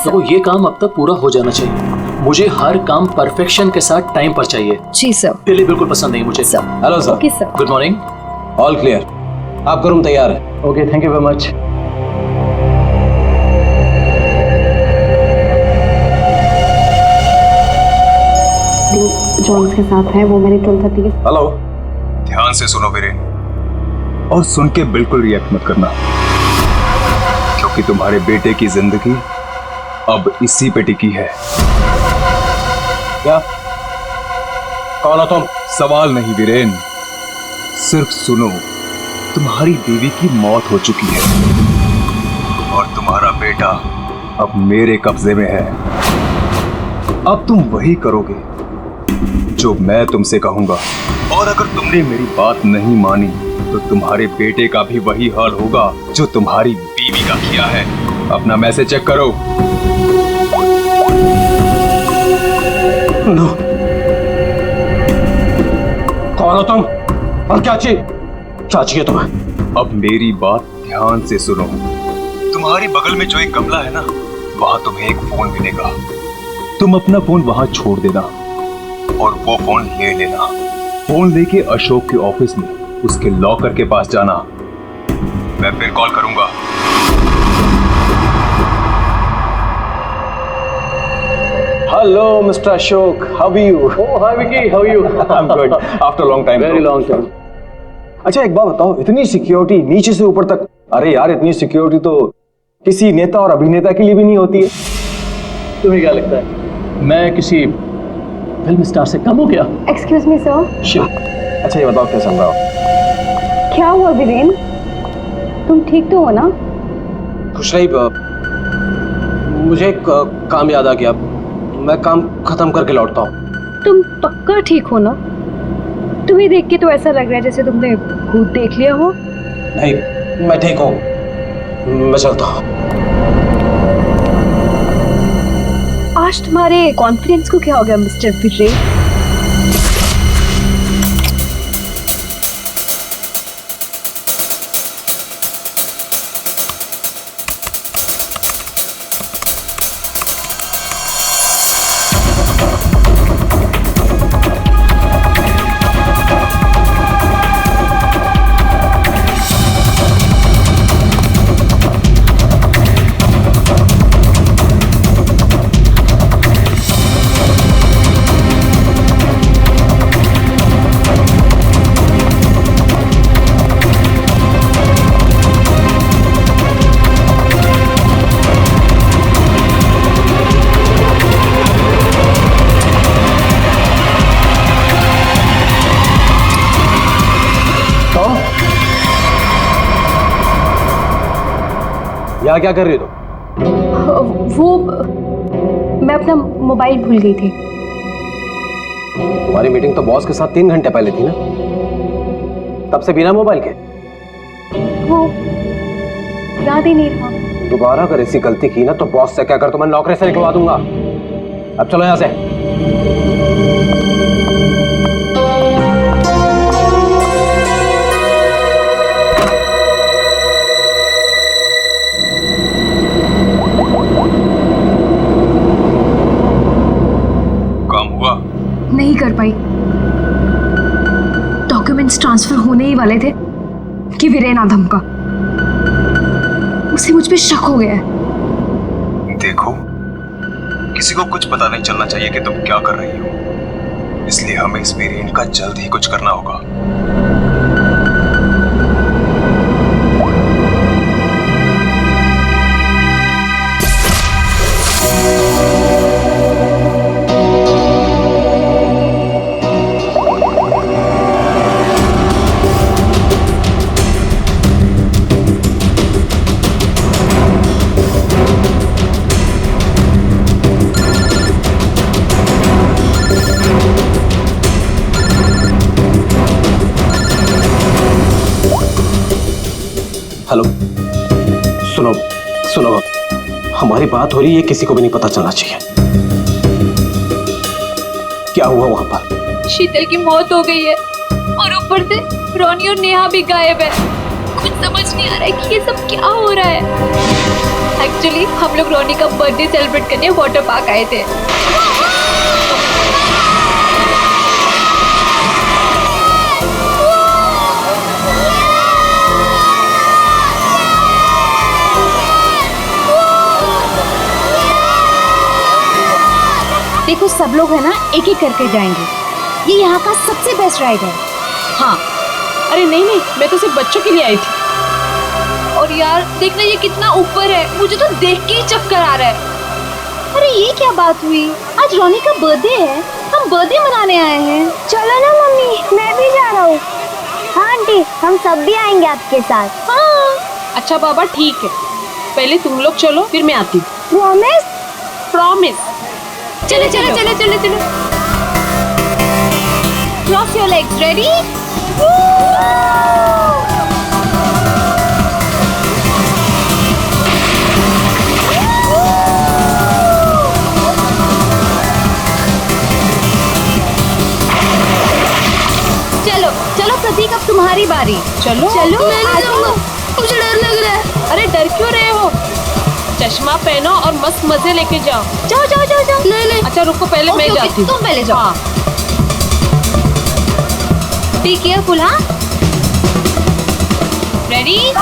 देखो ये काम अब तक पूरा हो जाना चाहिए। मुझे हर काम परफेक्शन के साथ टाइम पर चाहिए। जी सर। डिले बिल्कुल पसंद नहीं मुझे। Sir. Hello sir. Okay sir. Good morning. All clear, आपका रूम तैयार है। Okay, thank you very much. John's के साथ है वो मैंने 12:30 के। हेलो। ध्यान से सुनो वीरेन, और सुन के बिल्कुल रिएक्ट मत करना, क्योंकि तुम्हारे बेटे की जिंदगी अब इसी पे टिकी है। क्या? कौन हो तुम? सवाल नहीं वीरेन, सिर्फ सुनो। तुम्हारी बीवी की मौत हो चुकी है और तुम्हारा बेटा अब मेरे कब्जे में है। अब तुम वही करोगे जो मैं तुमसे कहूंगा, और अगर तुमने मेरी बात नहीं मानी तो तुम्हारे बेटे का भी वही हाल होगा जो तुम्हारी बीवी का किया है। अपना मैसेज चेक करो। नो। कौन हो तुम और क्या चाहिए तुम्हें? अब मेरी बात ध्यान से सुनो। तुम्हारी बगल में जो एक गमला है ना, वहां तुम्हें एक फोन मिलेगा। तुम अपना फोन वहां छोड़ देना और वो फोन ले लेना। फोन लेके अशोक के ऑफिस में उसके लॉकर के पास जाना। मैं फिर कॉल करूंगा। Hello mister Ashok, how are you? Oh, hi Vicky, how are you? I'm good. After a long time. Very long time. अच्छा एक बात बताओ, इतनी सिक्योरिटी नीचे से ऊपर तक? अरे यार, इतनी सिक्योरिटी तो किसी नेता और अभिनेता के लिए भी नहीं होती है। तुम्हें क्या लगता है मैं किसी फिल्म स्टार से कम हूँ क्या? Excuse me sir. Sure. अच्छा ये बताओ क्या चल रहा हो? क्या हुआ वीरेन? तुम ठीक तो हो ना? खुश रही। मुझे एक काम याद आ गया, मैं काम खत्म करके लौटता हूँ। तुम पक्का ठीक हो ना? तुम्हें देख के तो ऐसा लग रहा है जैसे तुमने भूत देख लिया हो। नहीं, मैं ठीक हूँ, मैं चलता हूँ। आज तुम्हारे कॉन्फिडेंस को क्या हो गया मिस्टर विजय? यहाँ क्या कर रही हो तुम? वो मैं अपना मोबाइल भूल गई थी। हमारी मीटिंग तो बॉस के साथ 3 घंटे पहले थी ना, तब से बिना मोबाइल के? वो याद ही नहीं रहा। दोबारा अगर ऐसी गलती की ना तो बॉस से कहकर तो मैं नौकरी से निकलवा दूंगा। अब चलो यहाँ से। नहीं कर पाई। डॉक्यूमेंट्स ट्रांसफर होने ही वाले थे कि वीरेन आधम का उसे मुझ पे शक हो गया है। देखो, किसी को कुछ पता नहीं चलना चाहिए कि तुम क्या कर रही हो, इसलिए हमें इस वीरेन का जल्द ही कुछ करना होगा। हेलो, सुनो, हमारी बात हो रही है, किसी को भी नहीं पता चलना चाहिए। क्या हुआ वहां पर? शीतल की मौत हो गई है और ऊपर से रोनी और नेहा भी गायब है। कुछ समझ नहीं आ रहा है कि ये सब क्या हो रहा है। एक्चुअली हम लोग रोनी का बर्थडे सेलिब्रेट करने वाटर पार्क आए थे। देखो सब लोग है ना एक एक करके जाएंगे। ये यहाँ का सबसे बेस्ट राइड है। हाँ, अरे नहीं, मैं तो सिर्फ बच्चों के लिए आई थी। और यार देखना ये कितना ऊपर है, मुझे तो देख के ही चक्कर आ रहा है। अरे ये क्या बात हुई? आज रोनी का बर्थडे है, हम बर्थडे मनाने आए हैं। चलो ना मम्मी, मैं भी जा रहा हूँ। हाँ आंटी, हम सब भी आएंगे आपके साथ। हाँ अच्छा बाबा ठीक है, पहले तुम लोग चलो फिर मैं आती हूँ। प्रॉमिस? प्रॉमिस। चलो चलो चलो चलो चलो। Cross your legs, ready? चलो चलो प्रतीक, अब तुम्हारी बारी। चलो चलो मैं नहीं जाऊंगा, मुझे डर लग रहा है। अरे डर क्यों रहे हो? चश्मा पहनो और मस्त मजे लेके जाओ। जाओ जाओ जाओ जाओ। नहीं अच्छा रुको, पहले मैं जाती हूँ। तुम पहले जाओ। हाँ। Be careful. हाँ रेडी?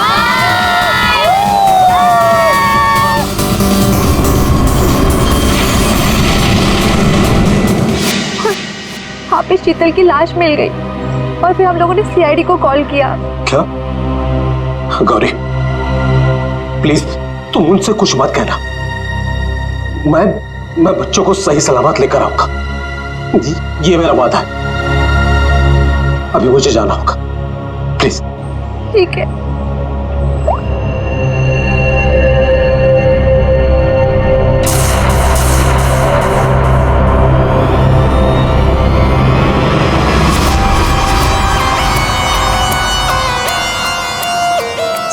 वहाँ पे शीतल की लाश मिल गई और फिर हम लोगों ने सीआईडी को कॉल किया। क्या? गौरी प्लीज तुम मुझसे कुछ मत कहना। मैं बच्चों को सही सलामत लेकर आऊंगा, ये मेरा वादा है। अभी मुझे जाना होगा, प्लीज। ठीक है।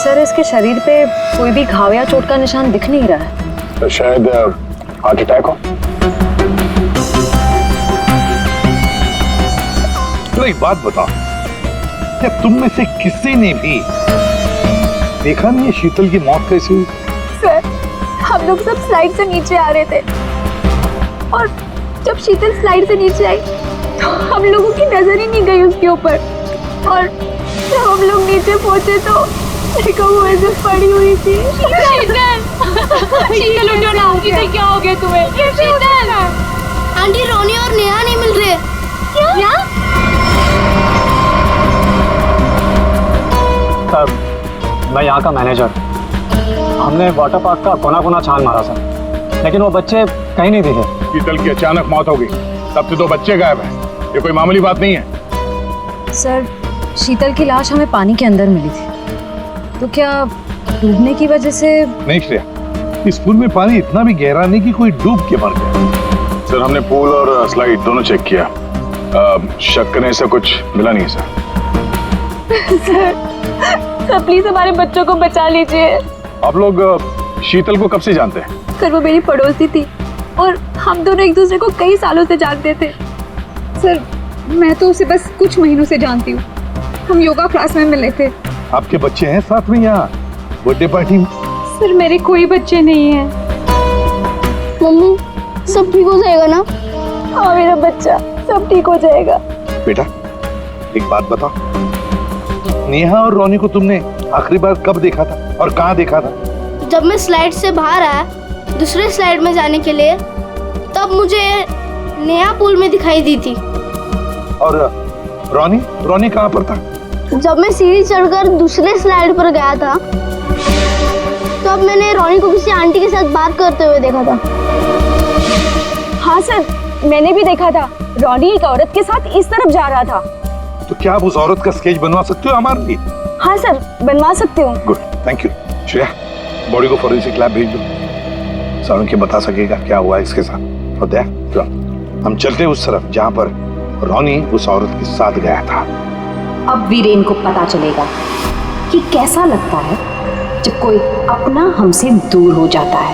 सर इसके शरीर पे कोई भी घाव या चोट का निशान दिख नहीं रहा है। तो शायद हार्ट अटैक हो। तो एक बात बताओ, क्या तुम में से किसी ने भी देखा नहीं है शीतल की मौत कैसे हुई? सर हम लोग सब स्लाइड से नीचे आ रहे थे और जब शीतल स्लाइड से नीचे आई तो हम लोगों की नजर ही नहीं गई उसके ऊपर, और जब हम लोग नीचे पहुंचे तो देखो वो ऐसे पड़ी हुई थी। शीतल उठो ना, शीतल क्या हो गया तुम्हें? शीतल आंटी, रोनी और नेहा नहीं मिल रहे। क्या? सर मैं यहाँ का मैनेजर। हमने वाटर पार्क का कोना कोना छान मारा सर, लेकिन वो बच्चे कहीं नहीं दिखे। शीतल की अचानक मौत हो गई, तब से 2 बच्चे गायब हैं। ये कोई मामूली बात नहीं है। सर शीतल की लाश हमें पानी के अंदर मिली थी, तो क्या डूबने की वजह से? नहीं श्रेया, इस पूल में पानी इतना भी गहरा नहीं कि कोई डूब के मर गया। सर हमने पूल और स्लाइड दोनों चेक किया, शक करने से कुछ मिला नहीं है सर प्लीज हमारे बच्चों को बचा लीजिए। आप लोग शीतल को कब से जानते हैं? सर वो मेरी पड़ोसी थी और हम दोनों एक दूसरे को कई सालों से जानते थे। सर मैं तो उसे बस कुछ महीनों से जानती हूँ, हम योगा क्लास में मिले थे। आपके बच्चे हैं साथ में यहाँ बर्थडे पार्टी में? सर मेरे कोई बच्चे नहीं हैं। मम्मी सब ठीक हो जाएगा ना? हाँ मेरा बच्चा सब ठीक हो जाएगा। बेटा एक बात बताओ, नेहा और रोनी को तुमने आखिरी बार कब देखा था और कहाँ देखा था? जब मैं स्लाइड से बाहर आया दूसरे स्लाइड में जाने के लिए, तब मुझे नेहा पूल में दिखाई दी थी। और रोनी कहाँ पर था? जब मैं सीढ़ी चढ़कर दूसरे स्लाइड पर गया था, तब मैंने रोनी को किसी आंटी के साथ बात करते हुए देखा था। हाँ सर मैंने भी देखा था, रोनी एक औरत के साथ इस तरफ जा रहा था। तो क्या आप उस औरत का स्केच बनवा सकते हो हमारे लिए? हाँ सर बनवा सकती हूँ। Good, thank you. Shreya body को फॉरेंसिक लैब भेज दो, सारुण के बता सकेगा क्या हुआ इसके साथ। और देख हम चलते उस तरफ जहाँ पर रोनी उस औरत के साथ गया था। अब वीरेन को पता चलेगा कि कैसा लगता है जब कोई अपना हमसे दूर हो जाता है।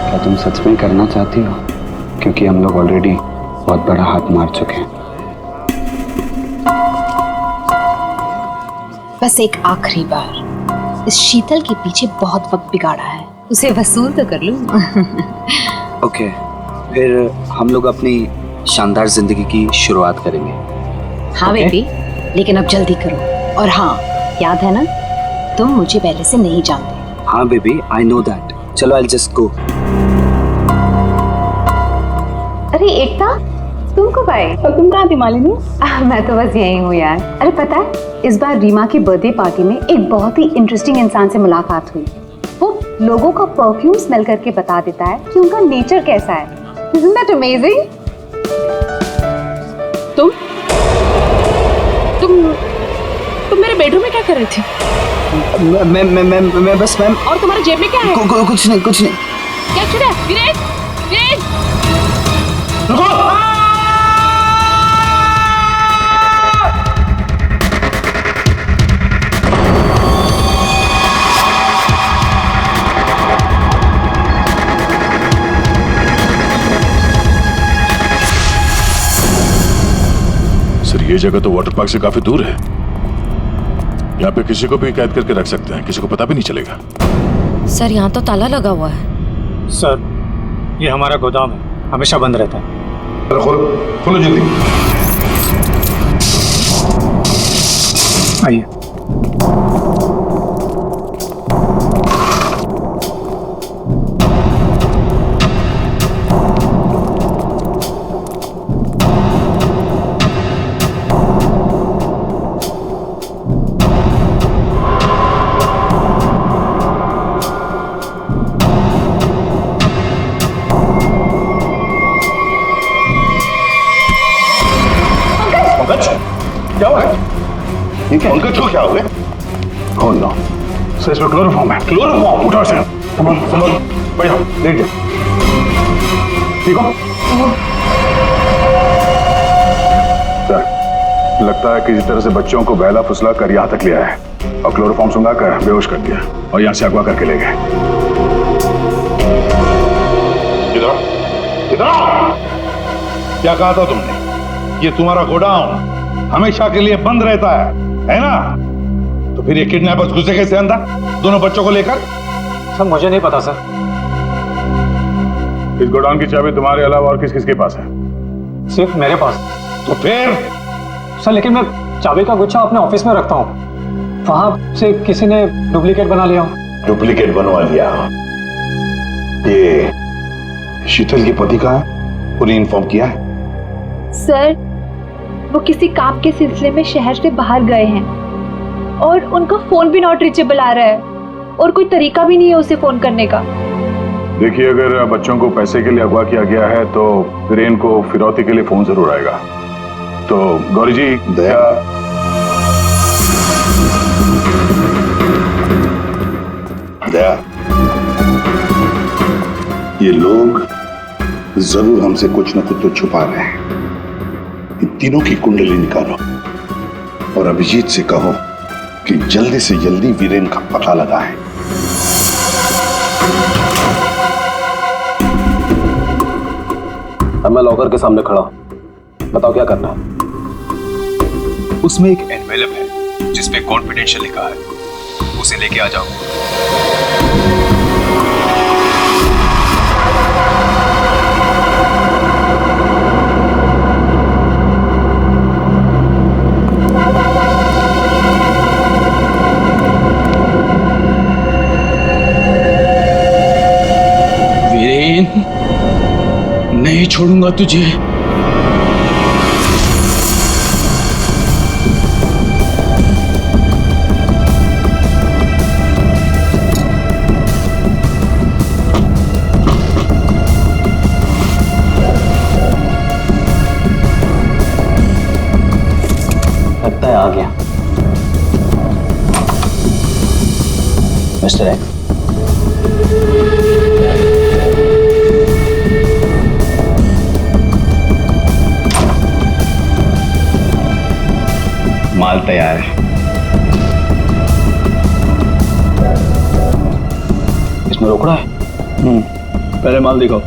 क्या तुम सच में करना चाहती हो? क्योंकि हम लोग ऑलरेडी बहुत बड़ा हाथ मार चुके हैं। बस एक आखिरी बार इस शीतल के पीछे बहुत वक्त बिगाड़ा है, उसे वसूल तो कर लूं। ओके, फिर हम लोग अपनी शानदार जिंदगी की शुरुआत करेंगे। हाँ बेबी, लेकिन अब जल्दी करो। और हाँ, याद है ना, तुम मुझे पहले से नहीं जानते। हाँ बेबी, आई नो दैट। चलो आई जस्ट गो। अरे एकता, तुम कब आए? और तुम कहाँ थी मालिनी? मैं तो बस यही हूँ यार। अरे पता है, इस बार रीमा की बर्थडे पार्टी में एक बहुत ही इंटरेस्टिंग इंसान से मुलाकात हुई। वो लोगों का परफ्यूम स्मेल करके बता देता है कि उनका नेचर कैसा है। Isn't that amazing? तुम मेरे बेडरूम में क्या कर रही थी? मैं बस मैम। और तुम्हारे जेब में क्या है? कुछ नहीं। क्या छुड़ा है? वीरेन, वीरेन! सर, ये जगह तो वाटर पार्क से काफी दूर है। यहाँ पे किसी को भी कैद करके रख सकते हैं, किसी को पता भी नहीं चलेगा। सर, यहाँ तो ताला लगा हुआ है। सर, ये हमारा गोदाम है, हमेशा बंद रहता है। खोलो जल्दी। आइए। क्या हुआ है? पंकज को क्या हो गया? कौन ना? सर, इसमें क्लोरोफॉर्म है। क्लोरोफॉर्म? उठो से। बैठ जाओ, लेट जाओ। ठीक हो? सर, लगता है किसी तरह से बच्चों को बहला फुसला कर यहाँ तक लिया है और क्लोरोफॉर्म सुंघा कर बेहोश कर दिया और यहाँ से अगवा करके ले गए। इधर आओ। क्या कहा था तुमने? ये तुम्हारा गोडाउन हमेशा के लिए बंद रहता है ना? तो फिर ये किडनैपर्स घुसे कैसे अंदर दोनों बच्चों को लेकर? सर, मुझे नहीं पता सर। इस गोडाउन की चाबी तुम्हारे अलावा और किस किस के पास है? सिर्फ मेरे पास। तो फिर? सर, लेकिन मैं चाबी का गुच्छा अपने ऑफिस में रखता हूँ, वहां से किसी ने डुप्लीकेट बना लिया। डुप्लीकेट बनवा लिया? ये शीतल के पति का है? उन्हें इन्फॉर्म किया है? सर, वो किसी काम के सिलसिले में शहर से बाहर गए हैं और उनका फोन भी नॉट रीचेबल आ रहा है और कोई तरीका भी नहीं है उसे फोन करने का। देखिए, अगर बच्चों को पैसे के लिए अगवा किया गया है तो वीरेन को फिरौती के लिए फोन जरूर आएगा। तो गौरी जी, दया ये लोग जरूर हमसे कुछ न कुछ तो छुपा रहे हैं। इन तीनों की कुंडली निकालो और अभिजीत से कहो कि जल्दी से जल्दी वीरेन का पता लगाएं। अब मैं लॉकर के सामने खड़ा हूं, बताओ क्या करना है? उसमें एक एनवेलप है जिसपे कॉन्फिडेंशियल लिखा है, उसे लेके आ जाओ। नहीं छोड़ूंगा तुझे। लगता है आ गया मिस्टर एक्स। माल तैयार है। इसमें रोकड़ा है? पहले माल दिखाओ।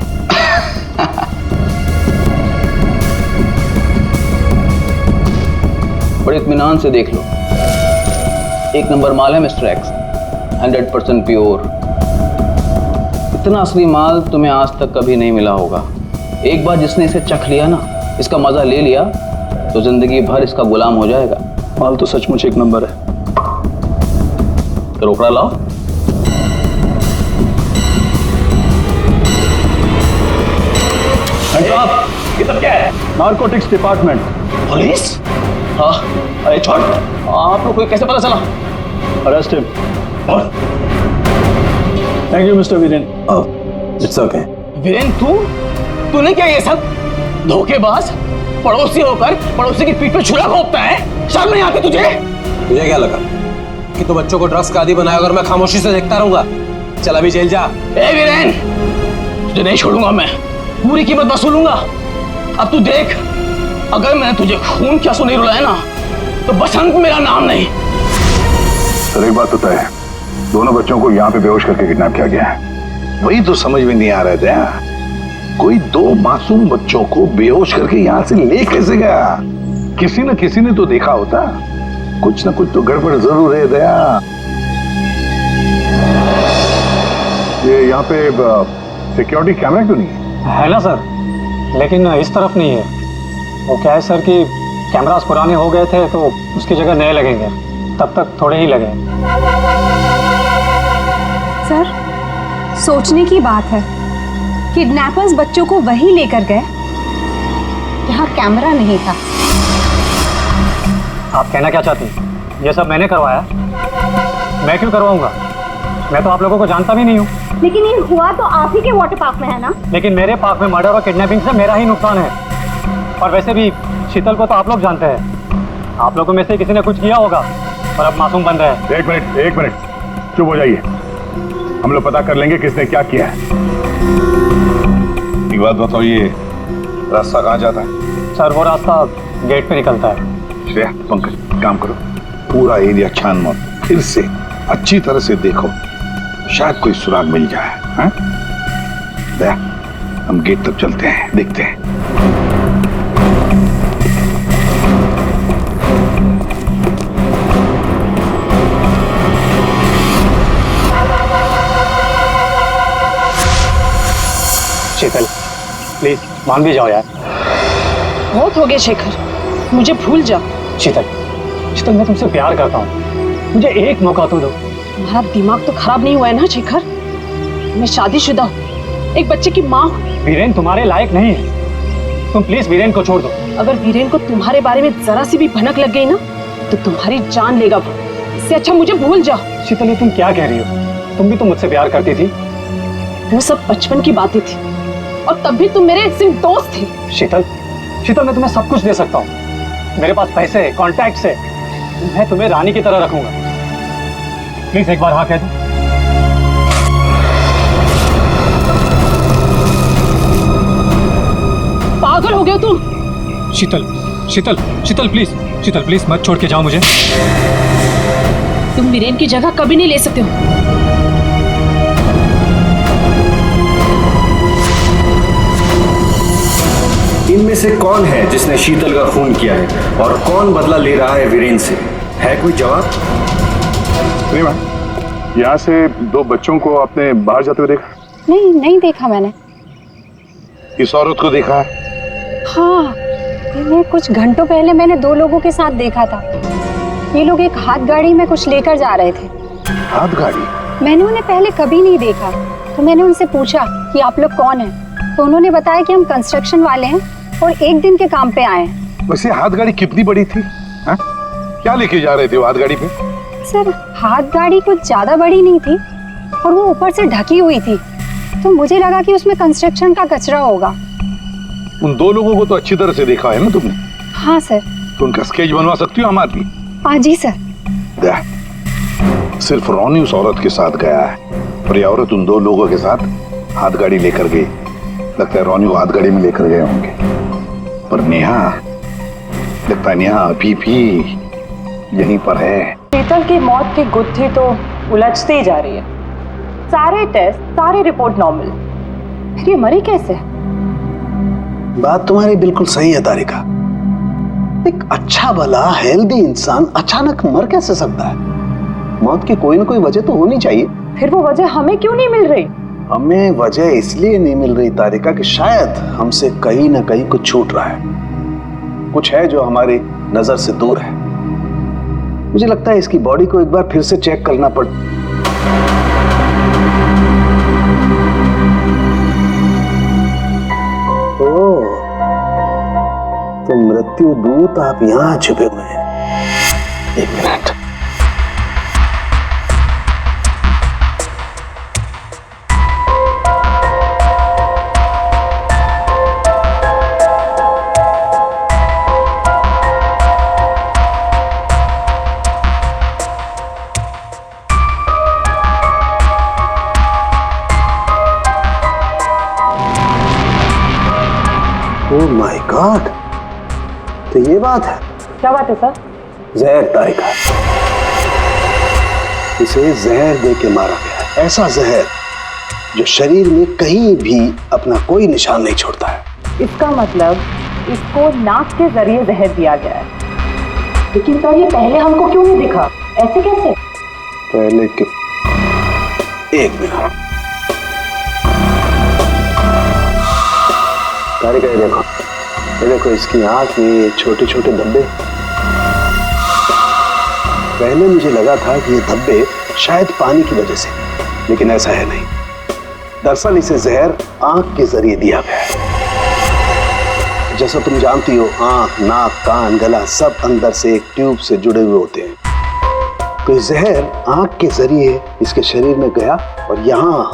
बड़े इत्मीनान से देख लो, एक नंबर माल है मिस्टर एक्स। 100% प्योर। इतना असली माल तुम्हें आज तक कभी नहीं मिला होगा। एक बार जिसने इसे चख लिया ना, इसका मजा ले लिया, तो जिंदगी भर इसका गुलाम हो जाएगा। माल तो सचमुच एक नंबर है। तो रोकड़ा लाओ। ये सब क्या है? Narcotics department. पुलिस? हाँ, अरे छोड़, आप लोग को कैसे पता चला? Arrest him. Thank you mister Viren. It's okay. Viren, तूने क्या ये सब? धोखेबाज, पड़ोसी होकर पड़ोसी की पीठ पे छुरा घोंपता है। शर्म नहीं आती तुझे? तुझे क्या लगा कि तू बच्चों को ड्रग्स का आदी बनाया और मैं खामोशी से देखता रहूंगा? चल अभी जेल जा। ए वीरेन, तुझे नहीं छोड़ूंगा मैं, पूरी कीमत वसूलूंगा। अब तू देख, अगर मैंने तुझे खून क्या सुनी रुलाया ना, तो बसंत मेरा नाम नहीं। सर एक बात तो तय है, दोनों बच्चों को यहाँ पे बेहोश करके किडनैप किया गया है। वही तो समझ में नहीं आ रहा था, कोई दो मासूम बच्चों को बेहोश करके यहाँ से ले कैसे गया? किसी न किसी ने तो देखा होता। कुछ न कुछ तो गड़बड़ जरूर है दया। ये यहाँ पे सिक्योरिटी कैमरा क्यों नहीं है ना सर, लेकिन इस तरफ नहीं है। वो क्या है सर कि कैमरास पुराने हो गए थे, तो उसकी जगह नए लगेंगे। तब तक थोड़े ही लगे। सर, सोचने की बात है, किडनैपर्स बच्चों को वहीं लेकर गए जहाँ कैमरा नहीं था। आप कहना क्या चाहती? ये सब मैंने करवाया? मैं क्यों करवाऊंगा? मैं तो आप लोगों को जानता भी नहीं हूँ। लेकिन ये हुआ तो आप ही के वाटर पार्क में है ना? लेकिन मेरे पार्क में मर्डर और किडनैपिंग से मेरा ही नुकसान है। और वैसे भी शीतल को तो आप लोग जानते हैं। आप लोगों में से किसी ने कुछ किया होगा और अब मासूम बन रहे हैं। एक मिनट चुप हो जाइए, हम लोग पता कर लेंगे किसने क्या किया है। एक बात बताओ, ये रास्ता कहाँ जाता है? सर वो रास्ता गेट पे निकलता है। श्रेया, पंकज, काम करो, पूरा एरिया छान मारो, फिर से अच्छी तरह से देखो, शायद कोई सुराग मिल जाए। हाँ? दया, हम गेट तक चलते हैं, देखते हैं। शीतल, प्लीज मान भी जाओ यार। बहुत हो गया शेखर, मुझे भूल जा। शीतल, मैं तुमसे प्यार करता हूँ, मुझे एक मौका तो दो। तुम्हारा दिमाग तो खराब नहीं हुआ है ना शेखर? मैं शादीशुदा हूँ, एक बच्चे की माँ हूँ। वीरेन तुम्हारे लायक नहीं है, तुम प्लीज वीरेन को छोड़ दो। अगर वीरेन को तुम्हारे बारे में जरा सी भी भनक लग गई ना, तो तुम्हारी जान लेगा वो। इससे अच्छा मुझे भूल जाओ। शीतल, ये तुम क्या कह रही हो? तुम भी तो मुझसे प्यार करती थी। वो सब बचपन की बातें थी, और तब भी तुम मेरे सिर्फ दोस्त थे। शीतल, मैं तुम्हें सब कुछ दे सकता हूँ। मेरे पास पैसे, कॉन्टैक्ट है, मैं तुम्हें रानी की तरह रखूंगा। प्लीज एक बार हाँ कह दो। पागल हो गए तुम? शीतल प्लीज मत छोड़ के जाओ मुझे। तुम वीरेन की जगह कभी नहीं ले सकते हो। इनमें से कौन है जिसने शीतल का खून किया है और कौन बदला ले रहा है वीरेन से? है कोई जवाब? रीमा, यहाँ से दो बच्चों को आपने बाहर जाते हुए देखा? नहीं देखा मैंने। इस औरत को देखा है? हाँ, इन्हें कुछ घंटों पहले मैंने दो लोगों के साथ देखा था। ये लोग एक हाथ गाड़ी में कुछ लेकर जा रहे थे। हाथ गाड़ी? मैंने उन्हें पहले कभी नहीं देखा, तो मैंने उनसे पूछा कि आप लोग कौन हैं, तो उन्होंने बताया कि हम कंस्ट्रक्शन वाले हैं और एक दिन के काम पे आए हैं। वैसे हाथ गाड़ी कितनी बड़ी थी? हा? क्या लेके जा रहे थे वो हाथ गाड़ी पे? सर, हाथ गाड़ी कुछ ज्यादा बड़ी नहीं थी और वो ऊपर से ढकी हुई थी, तो मुझे लगा कि उसमें कंस्ट्रक्शन का कचरा होगा। उन दो लोगों को तो अच्छी तरह से देखा है ना तुमने? हाँ सर। तो उनका स्केच बनवा सकती हो हमारे लिए? हाँ जी सर। सिर्फ रोनी उस औरत के साथ गया है और ये औरत उन दो लोगों के साथ हाथ गाड़ी लेकर गई। लगता है रोनी को हाथ गाड़ी में लेकर गए होंगे, पर नेहा, लगता है नेहा अभी भी यहीं पर है। शीतल की मौत की गुत्थी तो उलझती जा रही है। सारे टेस्ट, सारी रिपोर्ट नॉर्मल, फिर ये मरी कैसे? बात तुम्हारी बिल्कुल सही है तारिका। एक अच्छा भला हेल्दी इंसान अचानक मर कैसे सकता है? मौत की कोई ना कोई वजह तो होनी चाहिए। फिर वो वजह हमें क्यों नहीं मिल रही? हमें वजह इसलिए नहीं मिल रही तारिका कि शायद हमसे कहीं ना कहीं कुछ छूट रहा है, कुछ है जो हमारी नजर से दूर है। मुझे लगता है इसकी बॉडी को एक बार फिर से चेक करना पड़। ओह, तो मृत्यु दूत आप यहां छुपे हुए हैं। एक मिनट। ओह माय गॉड, तो ये बात है। क्या बात है सर? जहर तारिका, इसे जहर दे के मारा गया, ऐसा जहर जो शरीर में कहीं भी अपना कोई निशान नहीं छोड़ता है। इसका मतलब इसको नाक के जरिए जहर दिया गया है। लेकिन सर ये पहले हमको क्यों नहीं दिखा? ऐसे कैसे? पहले के एक मिनट तारिका, ये देखो इसकी आंख में ये छोटे छोटे धब्बे। पहले मुझे लगा था कि ये धब्बे शायद पानी की वजह से, लेकिन ऐसा है नहीं। दरअसल इसे जहर आंख के जरिए दिया गया है। जैसा तुम जानती हो, आंख, नाक, कान, गला सब अंदर से एक ट्यूब से जुड़े हुए होते हैं। तो ये जहर आंख के जरिए इसके शरीर में गया और यहाँ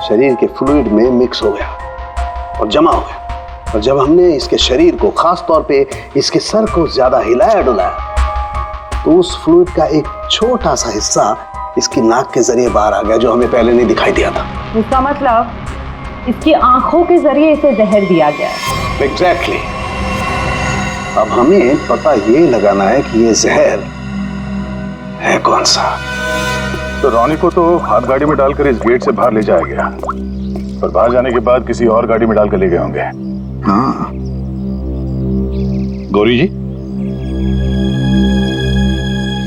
शरीर के फ्लूइड में मिक्स हो गया और जमा हो गया। और जब हमने इसके शरीर को, खास तौर पे इसके सर को ज्यादा हिलाया डुलाया, तो उस फ्लूइड का एक छोटा सा हिस्सा इसकी नाक के जरिए बाहर आ गया, जो हमें पहले नहीं दिखाई दिया था। इसका मतलब इसकी आंखों के जरिए इसे जहर दिया गया है। एग्जैक्टली। अब हमें पता ये लगाना है कि ये जहर है कौन सा। तो रॉनी को तो हाथ गाड़ी में डालकर इस गेट से बाहर ले जाया गया, और बाहर जाने के बाद किसी और गाड़ी में डालकर ले गए होंगे। हाँ। गौरी जी,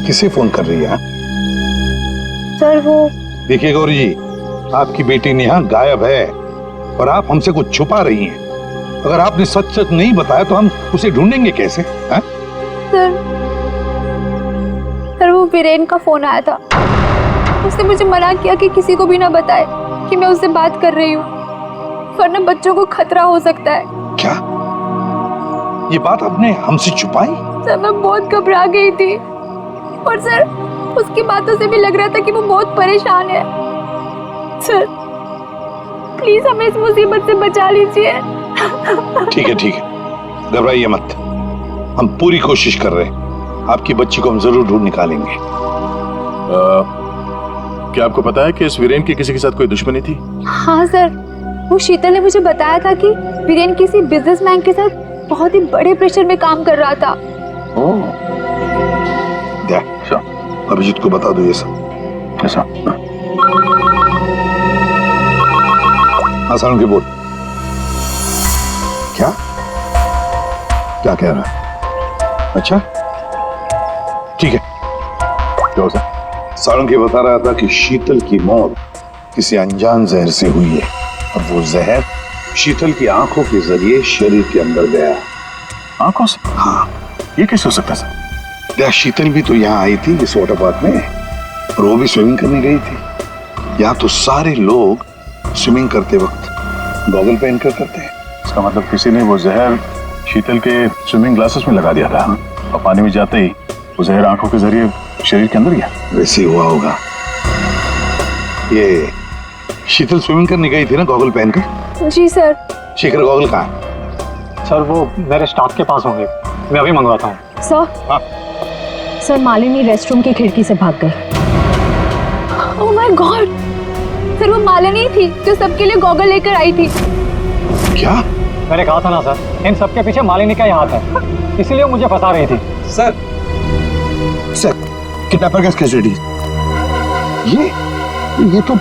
किसे फोन कर रही है? सर वो देखिए गौरी जी, आपकी बेटी नेहा गायब है और आप हमसे कुछ छुपा रही हैं। अगर आपने सच सच नहीं बताया तो हम उसे ढूंढेंगे कैसे? हैं? सर वो वीरेन का फोन आया था। उसने मुझे मना किया कि किसी को भी ना बताए कि मैं उससे बात कर रही हूँ, वरना बच्चों को खतरा हो सकता है। क्या ये बात आपने हमसे छुपाई? सर मैं बहुत घबरा गई थी, और सर उसकी बातों से भी लग रहा था कि वो बहुत परेशान है। सर प्लीज हमें इस मुसीबत से बचा लीजिए। ठीक है ठीक है, घबराइए मत, हम पूरी कोशिश कर रहे हैं। आपकी बच्ची को हम जरूर ढूंढ निकालेंगे। क्या आपको पता है कि इस वीरेन की किसी के साथ कोई दुश्मनी थी? हाँ सर, वो शीतल ने मुझे बताया था कि वीरेन किसी बिजनेसमैन के साथ बहुत ही बड़े प्रेशर में काम कर रहा था। अभिजीत को बता दो ये सब। कैसा? हाँ सारुण के बोल। क्या क्या कह रहा है? अच्छा ठीक है। क्या हो सर? सारुण के बता रहा था कि शीतल की मौत किसी अनजान जहर से हुई है, और वो जहर शीतल की आंखों के जरिए शरीर के अंदर गया। आंखों से? हाँ। ये कैसे हो सकता है सर? शीतल भी तो यहाँ आई थी इस वाटर पार्क में, और वो भी स्विमिंग करने गई थी। यहाँ तो सारे लोग स्विमिंग करते वक्त गॉगल पहन कर करते हैं। इसका मतलब किसी ने वो जहर शीतल के स्विमिंग ग्लासेस में लगा दिया था, और पानी में जाते ही वो जहर आंखों के जरिए शरीर के अंदर गया। वैसे हुआ होगा। ये शीतल स्विमिंग करने गई थी ना गॉगल पहनकर? जी सर। शेखर गॉगल कहाँ है? सर वो मेरे स्टाफ के पास होंगे, मैं अभी मंगवाता हूँ। सर हाँ? सर मालिनी रेस्टरूम की खिड़की से भाग गई। ओह माय गॉड, सर वो मालिनी थी जो सबके लिए गॉगल लेकर आई थी। क्या? मैंने कहा था ना सर, इन सबके पीछे मालिनी का ही हाथ है, इसीलिए मुझे फंसा रही थी। सर किडनैपर का कैसेडी। ये तो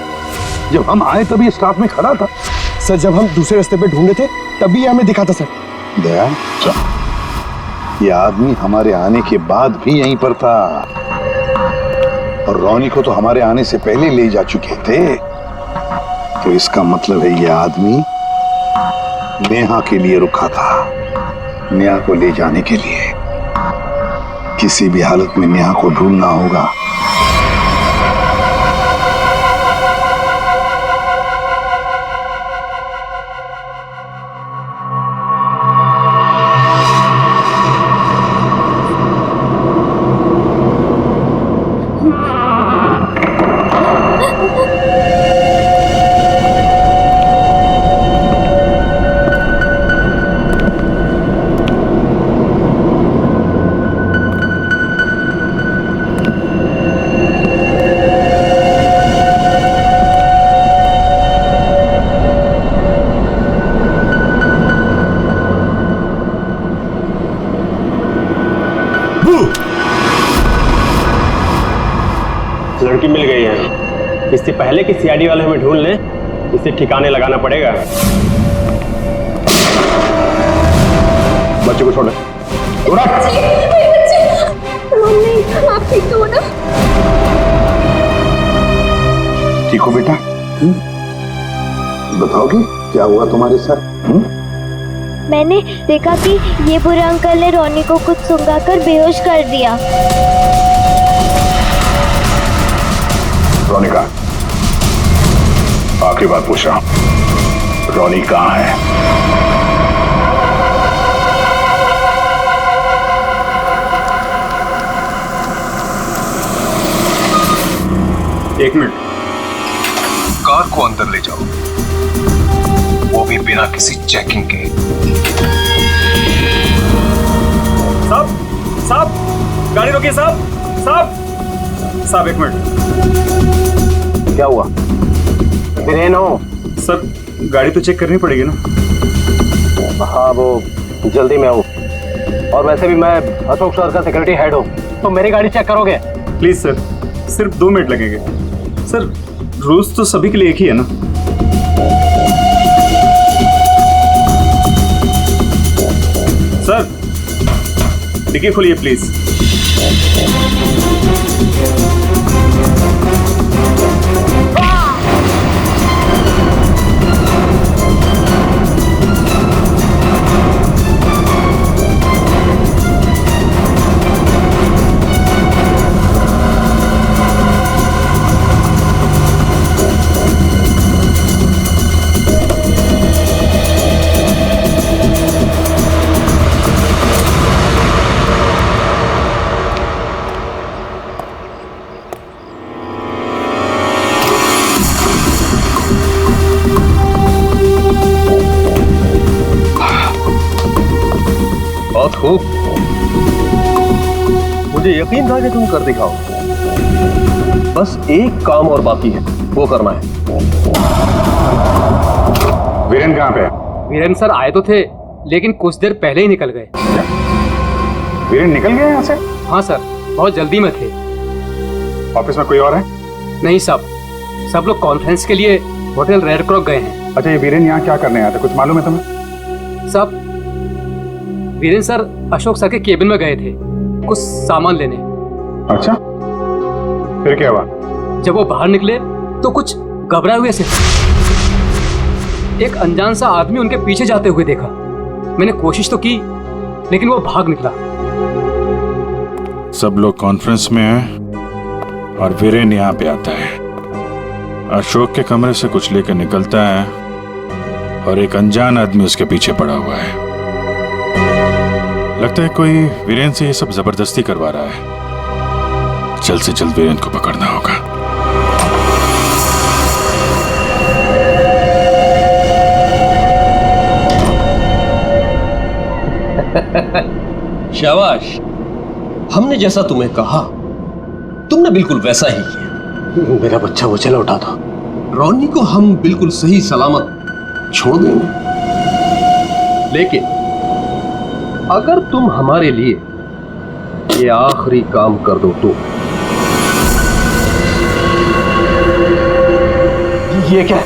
जब हम आए तभी स्टाफ में खड़ा था। सर जब हम दूसरे रास्ते पे ढूंढे थे तभी हमें दिखा था सर। दया, ये आदमी हमारे आने के बाद भी यहीं पर था। और रोनी को तो हमारे आने से पहले ले जा चुके थे। तो इसका मतलब है ये आदमी नेहा के लिए रुका था, नेहा को ले जाने के लिए। किसी भी हालत में नेहा को ढूंढना होगा। लड़की मिल गई है। इससे पहले कि सीआईडी वाले हमें ढूंढ लें, इसे ठिकाने लगाना पड़ेगा। बच्चे को छोड़ मम्मी, आप ठीक तो हो ना? ठीक हो बेटा? बताओगे क्या हुआ तुम्हारे साथ? मैंने देखा कि ये बुरे अंकल ने रोनी को कुछ सुंघाकर बेहोश कर दिया। रोनी कहाँ? आखिरी बात पूछ रहा हूं, रोनी कहाँ है? एक मिनट, कार को अंदर ले जाओ, वो भी बिना किसी चेकिंग के। साहब, गाड़ी रोकिए साहब, एक मिनट। क्या हुआ? वीरेन हो? सर, गाड़ी तो चेक करनी पड़ेगी ना। हाँ, वो जल्दी में हूँ, और वैसे भी मैं अशोक सर का सिक्योरिटी हेड हूँ, तो मेरी गाड़ी चेक करोगे? प्लीज सर, सिर्फ 2 मिनट लगेंगे। सर, रूल्स तो सभी के लिए एक ही है ना। सर, डिक्की खोलिए प्लीज। बहुत खूब, मुझे यकीन था कि तुम कर दिखाओ। बस एक काम और बाकी है, वो करना है। वीरेन कहाँ पे? वीरेन सर आए तो थे, लेकिन कुछ देर पहले ही निकल गए। वीरेन निकल गया यहाँ से? हाँ सर, बहुत जल्दी में थे। ऑफिस में कोई और है? नहीं साहब, सब लोग कॉन्फ्रेंस के लिए होटल रेड क्रॉक गए हैं। अच्छा, ये वीरेन यहाँ क्या करने आया था, कुछ मालूम है तुम्हें? साहब, वीरेन सर अशोक सर के केबिन में गए थे कुछ सामान लेने। अच्छा, फिर क्या हुआ? जब वो बाहर निकले तो कुछ घबराए हुए से एक अनजान सा आदमी उनके पीछे जाते हुए देखा। मैंने कोशिश तो की, लेकिन वो भाग निकला। सब लोग कॉन्फ्रेंस में हैं और वीरेन यहाँ पे आता है। अशोक के कमरे से कुछ लेकर निकलता है और एक अनजान आदमी उसके पीछे पड़ा हुआ है। लगता है कोई वीरेन से ये सब जबरदस्ती करवा रहा है। जल्द से जल्द वीरेन को पकड़ना होगा। शाबाश, हमने जैसा तुम्हें कहा तुमने बिल्कुल वैसा ही किया। मेरा बच्चा वो चला उठा था। रोनी को हम बिल्कुल सही सलामत छोड़ देंगे, लेकिन अगर तुम हमारे लिए ये आखिरी काम कर दो तो। ये क्या?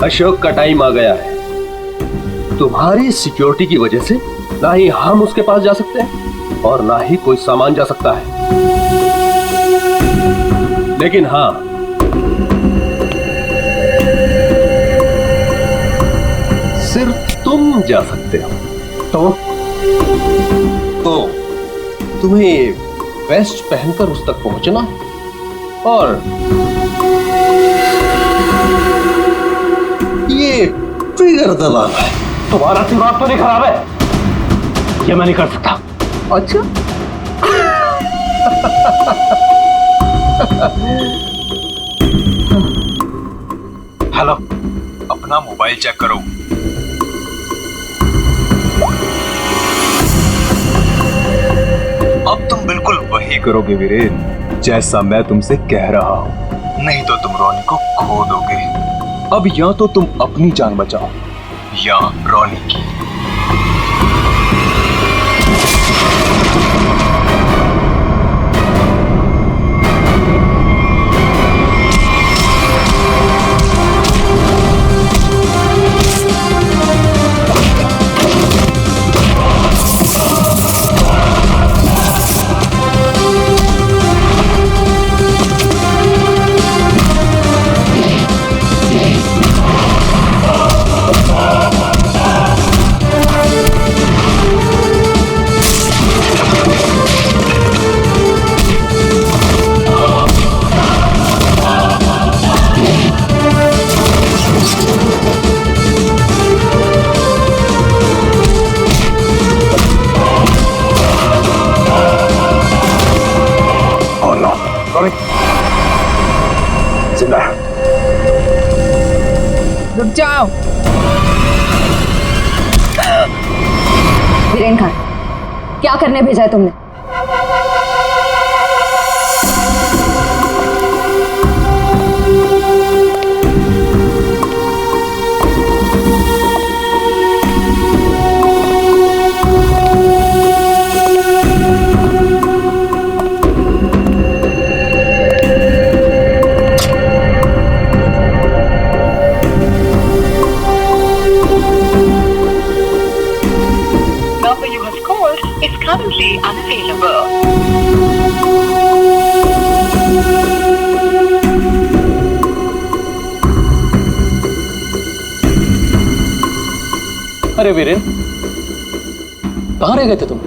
अशोक का टाइम आ गया है। तुम्हारी सिक्योरिटी की वजह से ना ही हम उसके पास जा सकते हैं और ना ही कोई सामान जा सकता है। लेकिन हाँ, सिर्फ तुम जा सकते हो। तो तुम्हें वेस्ट पहनकर उस तक पहुंचना है और ये ट्रिगर दबाना है। तुम्हारा दिमाग तो नहीं खराब है? ये मैं नहीं कर सकता। अच्छा हेलो, अपना मोबाइल चेक करो। अब तुम बिल्कुल वही करोगे वीरेन जैसा मैं तुमसे कह रहा हूं, नहीं तो तुम रोनी को खो दोगे। अब या तो तुम अपनी जान बचाओ या रोनी की। जिंदा है। रुक जाओ। वीरेन खान, क्या करने भेजा है तुमने? Currently unavailable. अरे वीरेन, कहाँ रह गए थे तुम?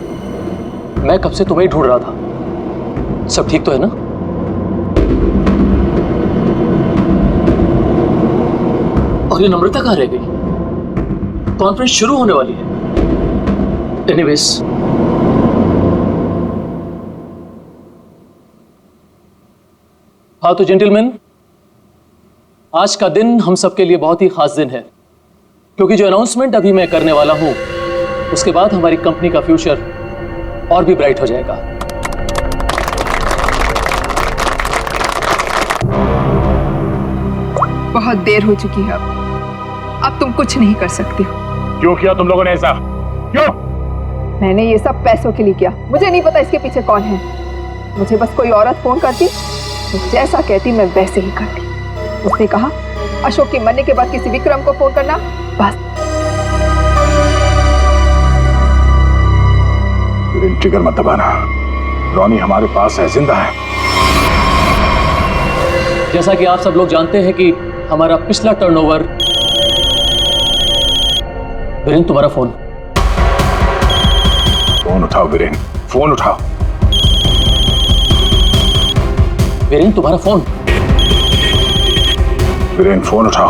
मैं कब से तुम्हें ही ढूंढ रहा था। सब ठीक तो है ना? और ये नम्रता कहाँ रह गई? कॉन्फ्रेंस शुरू होने वाली है। एनीवेज, हाँ तो जेंटलमैन, आज का दिन हम सबके लिए बहुत ही खास दिन है, क्योंकि जो अनाउंसमेंट अभी मैं करने वाला हूं उसके बाद हमारी कंपनी का फ्यूचर और भी ब्राइट हो जाएगा। बहुत देर हो चुकी है, अब तुम कुछ नहीं कर सकते हो। क्यों किया तुम लोगों ने ऐसा? क्यों? मैंने ये सब पैसों के लिए किया। मुझे नहीं पता इसके पीछे कौन है। मुझे बस कोई औरत फोन करती तो जैसा कहती मैं वैसे ही करती। उसने कहा अशोक के मरने के बाद किसी विक्रम को फोन करना, बस। ट्रिगर मत दबाना, रोनी हमारे पास है, जिंदा है। जैसा कि आप सब लोग जानते हैं कि हमारा पिछला टर्नओवर। वीरेन, तुम्हारा फोन। फोन उठाओ वीरेन, फोन उठाओ। वीरेन, तुम्हारा फोन। वीरेन, फोन उठाओ।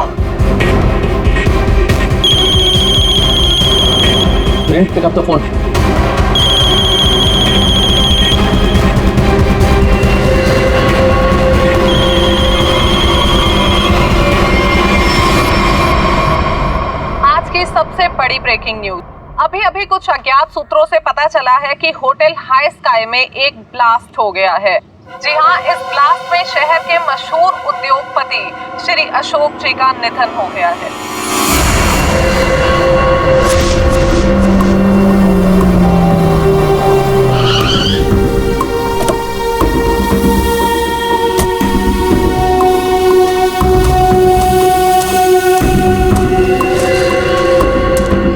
Viren, pick up the phone. आज की सबसे बड़ी ब्रेकिंग न्यूज। अभी अभी कुछ अज्ञात सूत्रों से पता चला है कि होटल हाई स्काई में एक ब्लास्ट हो गया है। जी हाँ, इस ब्लास्ट में शहर के मशहूर उद्योगपति श्री अशोक जी का निधन हो गया है।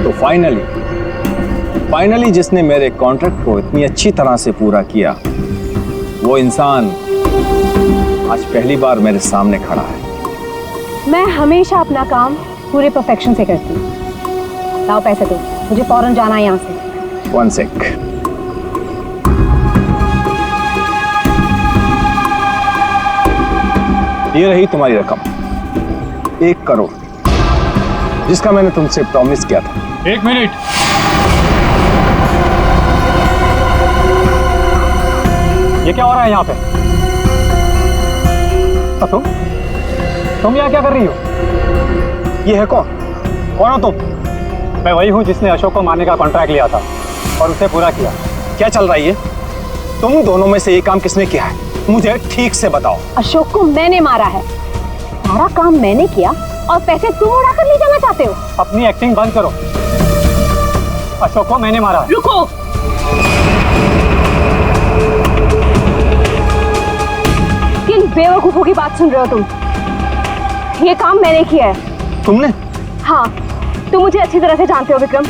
तो फाइनली जिसने मेरे कॉन्ट्रैक्ट को इतनी अच्छी तरह से पूरा किया वो इंसान आज पहली बार मेरे सामने खड़ा है। मैं हमेशा अपना काम पूरे परफेक्शन से करती हूँ। लाओ पैसे दो, मुझे फौरन जाना है यहाँ से। 1 सेक। ये रही तुम्हारी रकम, 1 करोड़, जिसका मैंने तुमसे प्रॉमिस किया था। 1 मिनट। ये क्या हो रहा है यहाँ पे? तुम यहाँ क्या कर रही हो? ये है कौन? कौन हो तुम? मैं वही हूँ जिसने अशोक को मारने का कॉन्ट्रैक्ट लिया था और उसे पूरा किया। क्या चल रहा है ये? तुम दोनों में से ये काम किसने किया है? मुझे ठीक से बताओ। अशोक को मैंने मारा है, सारा काम मैंने किया और पैसे तुम उड़ाकर ले जाना चाहते हो? अपनी एक्टिंग बंद करो। अशोक को मैंने मारा। रुको, किन बेवकूफों की बात सुन रहे हो तुम? ये काम मैंने किया है। तुमने? हाँ, तुम मुझे अच्छी तरह से जानते हो विक्रम।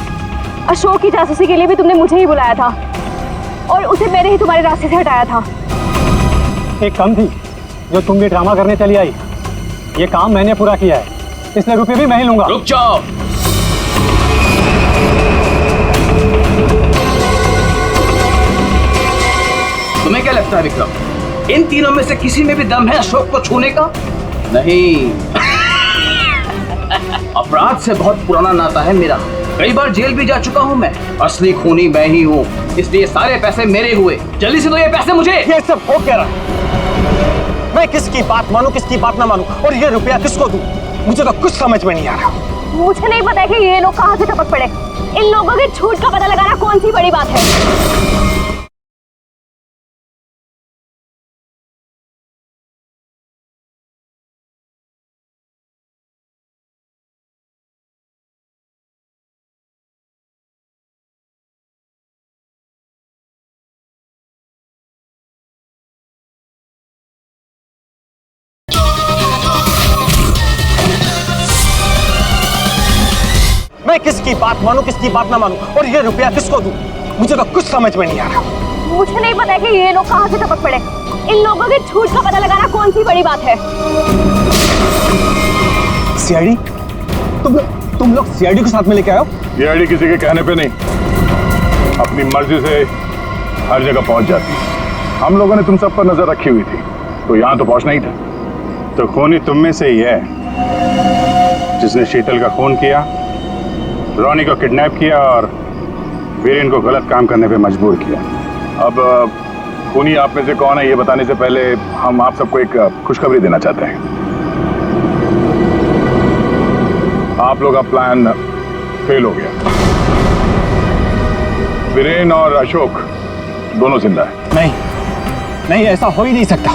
अशोक की जासूसी के लिए भी तुमने मुझे ही बुलाया था और उसे मैंने ही तुम्हारे रास्ते से हटाया था। एक कम थी जो तुम भी ड्रामा करने चली आई। ये काम मैंने पूरा किया है, इसलिए रुपए भी मैं ही लूंगा। रुक जाओ। तुम्हें क्या लगता है विक्रम, इन तीनों में से किसी में भी दम है अशोक को छूने का? नहीं। अपराध से बहुत पुराना नाता है मेरा, कई बार जेल भी जा चुका हूँ मैं। असली खूनी मैं ही हूँ, इसलिए सारे पैसे मेरे हुए। जल्दी से दो ये पैसे मुझे। ये सब हो क्या रहा है? मैं किसकी बात मानूं, किसकी बात ना मानूं, और ये रुपया किसको दूं? मुझे तो कुछ समझ में नहीं आ रहा। मुझे नहीं पता कि ये लोग कहाँ से टपक पड़े। इन लोगों के झूठ का पता लगाना कौन सी बड़ी बात है। मैं किसकी बात मानूं, किसकी बात ना मानूं, और ये रुपया किसको दूं? मुझे तो कुछ समझ में नहीं आ रहा। मुझे नहीं पता कि ये लोग कहाँ से टपक पड़े। इन लोगों के झूठ का पता लगाना कौन सी बड़ी बात है। सीआईडी? तुम लोग सीआईडी को साथ में लेके आए हो? सीआईडी किसी के कहने पे नहीं, अपनी मर्जी से हर जगह पहुंच जाती है। हम लोगों ने तुम सब पर नजर रखी हुई थी, तो यहाँ तो पहुंचना ही था। तो खूनी तुम में से ही है जिसने शीतल का खून किया, रोनी को किडनैप किया और वीरेन को गलत काम करने पे मजबूर किया। अब खूनी आप में से कौन है ये बताने से पहले हम आप सबको एक खुशखबरी देना चाहते हैं। आप लोग का प्लान फेल हो गया। वीरेन और अशोक दोनों जिंदा है। नहीं, ऐसा हो ही नहीं सकता।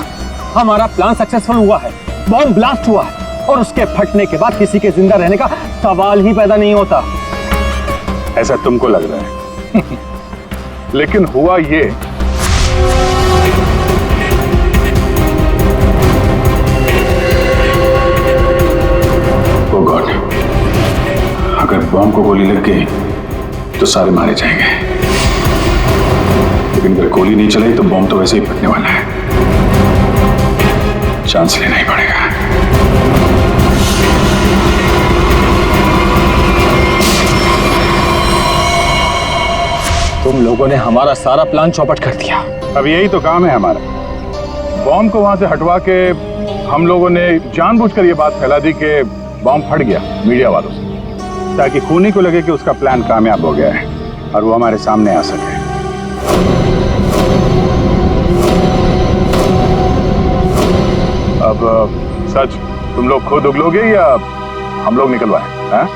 हमारा प्लान सक्सेसफुल हुआ है, बॉम्ब ब्लास्ट हुआ है और उसके फटने के बाद किसी के जिंदा रहने का सवाल ही पैदा नहीं होता। ऐसा तुमको लग रहा है लेकिन हुआ ये, ओ गॉड, अगर बॉम्ब को गोली लग गई तो सारे मारे जाएंगे, लेकिन अगर गोली नहीं चलाई तो बॉम्ब तो वैसे ही फटने वाला है। चांस लेना ही पड़ेगा। तुम लोगों ने हमारा सारा प्लान चौपट कर दिया। अब यही तो काम है हमारा। बॉम्ब को वहां से हटवा के हम लोगों ने जानबूझकर ये बात फैला दी कि बॉम्ब फट गया मीडिया वालों से, ताकि खूनी को लगे कि उसका प्लान कामयाब हो गया है और वो हमारे सामने आ सके। अब सच तुम लोग खुद उगलोगे या हम लोग निकलवाएं?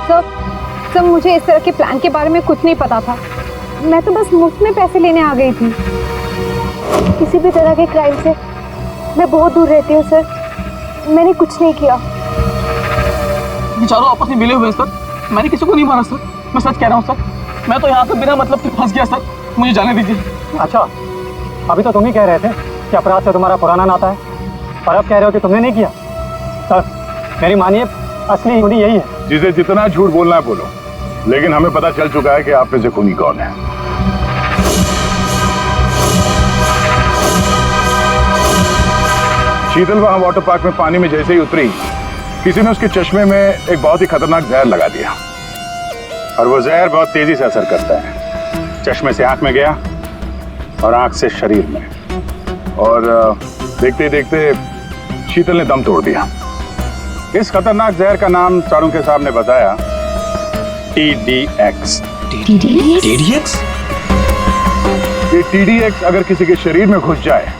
सर, मुझे इस तरह के प्लान के बारे में कुछ नहीं पता था। मैं तो बस मुफ्त में पैसे लेने आ गई थी। किसी भी तरह के क्राइम से मैं बहुत दूर रहती हूँ सर। मैंने कुछ नहीं किया। चारों आपस में मिले हुए हैं सर। मैंने किसी को नहीं मारा सर, मैं सच कह रहा हूँ सर। मैं तो यहाँ पे बिना मतलब के फंस गया सर, मुझे जाने दीजिए। अच्छा, अभी तो तुम ही कह रहे थे कि अपराध से तुम्हारा पुराना नाता है, और अब कह रहे हो कि तुमने नहीं किया। सर मेरी मानिए, असली खूनी यही है। जिसे जितना झूठ बोलना है बोलो, लेकिन हमें पता चल चुका है कि आप में से खूनी कौन है। शीतल वहां वाटर पार्क में पानी में जैसे ही उतरी, किसी ने उसके चश्मे में एक बहुत ही खतरनाक जहर लगा दिया, और वो जहर बहुत तेजी से असर करता है। चश्मे से आंख में गया और आंख से शरीर में, और देखते ही देखते शीतल ने दम तोड़ दिया। इस खतरनाक जहर का नाम चाणक्य साहब ने बताया TDX। TDX? ये TDX अगर किसी के शरीर में घुस जाए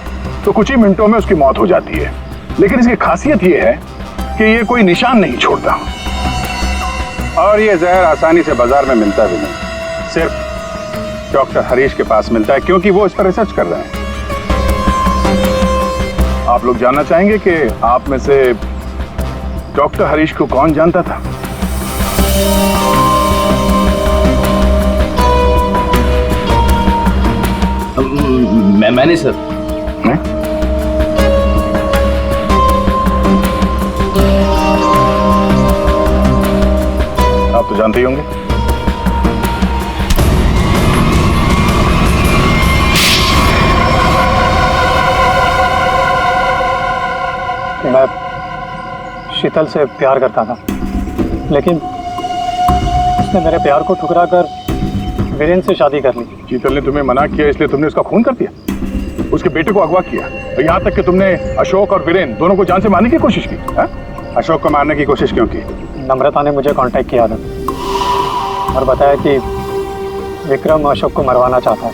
तो कुछ ही मिनटों में उसकी मौत हो जाती है, लेकिन इसकी खासियत ये है कि ये कोई निशान नहीं छोड़ता, और ये जहर आसानी से बाजार में मिलता भी नहीं, सिर्फ डॉक्टर हरीश के पास मिलता है, क्योंकि वो इस पर रिसर्च कर रहे हैं। आप लोग जानना चाहेंगे कि आप में से डॉक्टर हरीश को कौन जानता था? मैंने सर। आप तो जानते ही होंगे। मैं शीतल से प्यार करता था, लेकिन उसने मेरे प्यार को ठुकरा कर वीरेन से शादी कर ली। शीतल ने तुम्हें मना किया इसलिए तुमने उसका खून कर दिया, उसके बेटे को अगवा किया, और यहाँ तक कि तुमने अशोक और वीरेन दोनों को जान से मारने की कोशिश की। हा? अशोक को मारने की कोशिश क्यों की? नम्रता ने मुझे कांटेक्ट किया था और बताया कि विक्रम अशोक को मरवाना चाहता है।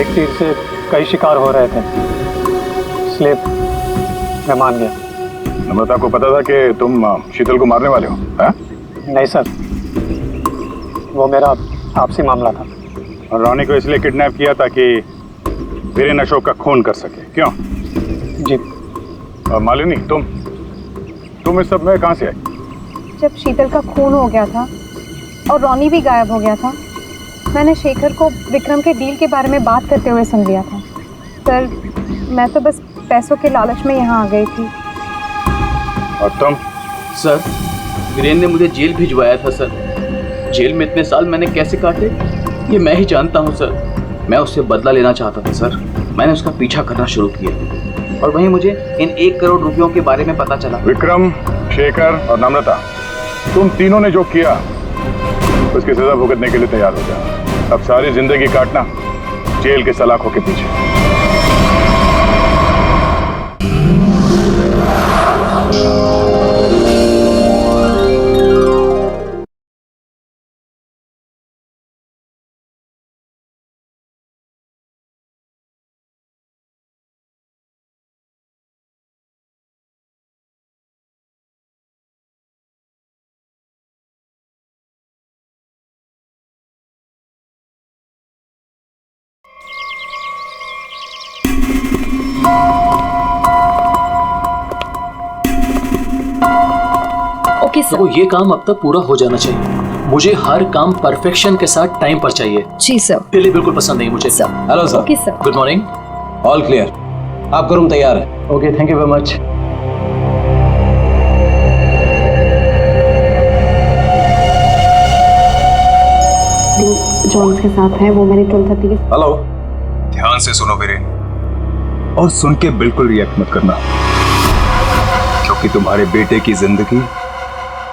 एक तीर से कई शिकार हो रहे थे, इसलिए मैं मान गया। नम्रता को पता था कि तुम शीतल को मारने वाले हो? हा? नहीं सर, वो मेरा आपसी मामला था। और रोनी को इसलिए किडनैप किया ताकि वीरेन अशोक का खून कर सके, क्यों? जी। और मालिनी, तुम इस सब में कहाँ से आई? जब शीतल का खून हो गया था और रोनी भी गायब हो गया था, मैंने शेखर को विक्रम के डील के बारे में बात करते हुए सुन लिया था। सर, मैं तो बस पैसों के लालच में यहाँ आ गई थी। और तुम? सर, वीरेन ने मुझे जेल भिजवाया था सर। जेल में इतने साल मैंने कैसे काटे ये मैं ही जानता हूँ सर। मैं उससे बदला लेना चाहता था सर। मैंने उसका पीछा करना शुरू किया और वहीं मुझे इन 1 करोड़ रुपयों के बारे में पता चला। विक्रम, शेखर और नम्रता, तुम तीनों ने जो किया उसकी सजा भुगतने के लिए तैयार हो जाओ। अब सारी जिंदगी काटना जेल के सलाखों के पीछे। Okay sir. तो ये काम अब तक पूरा हो जाना चाहिए। मुझे हर काम परफेक्शन के साथ टाइम पर चाहिए। जी सर। डिले बिल्कुल पसंद नहीं मुझे sir. Hello sir. Okay sir. Good morning. All clear, आपका रूम तैयार है। Okay, thank you very much. John के साथ है, वो मेरी 12:30 के। हेलो। ध्यान से सुनो वीरेन, और सुन के बिल्कुल रिएक्ट मत करना, क्योंकि तुम्हारे बेटे की जिंदगी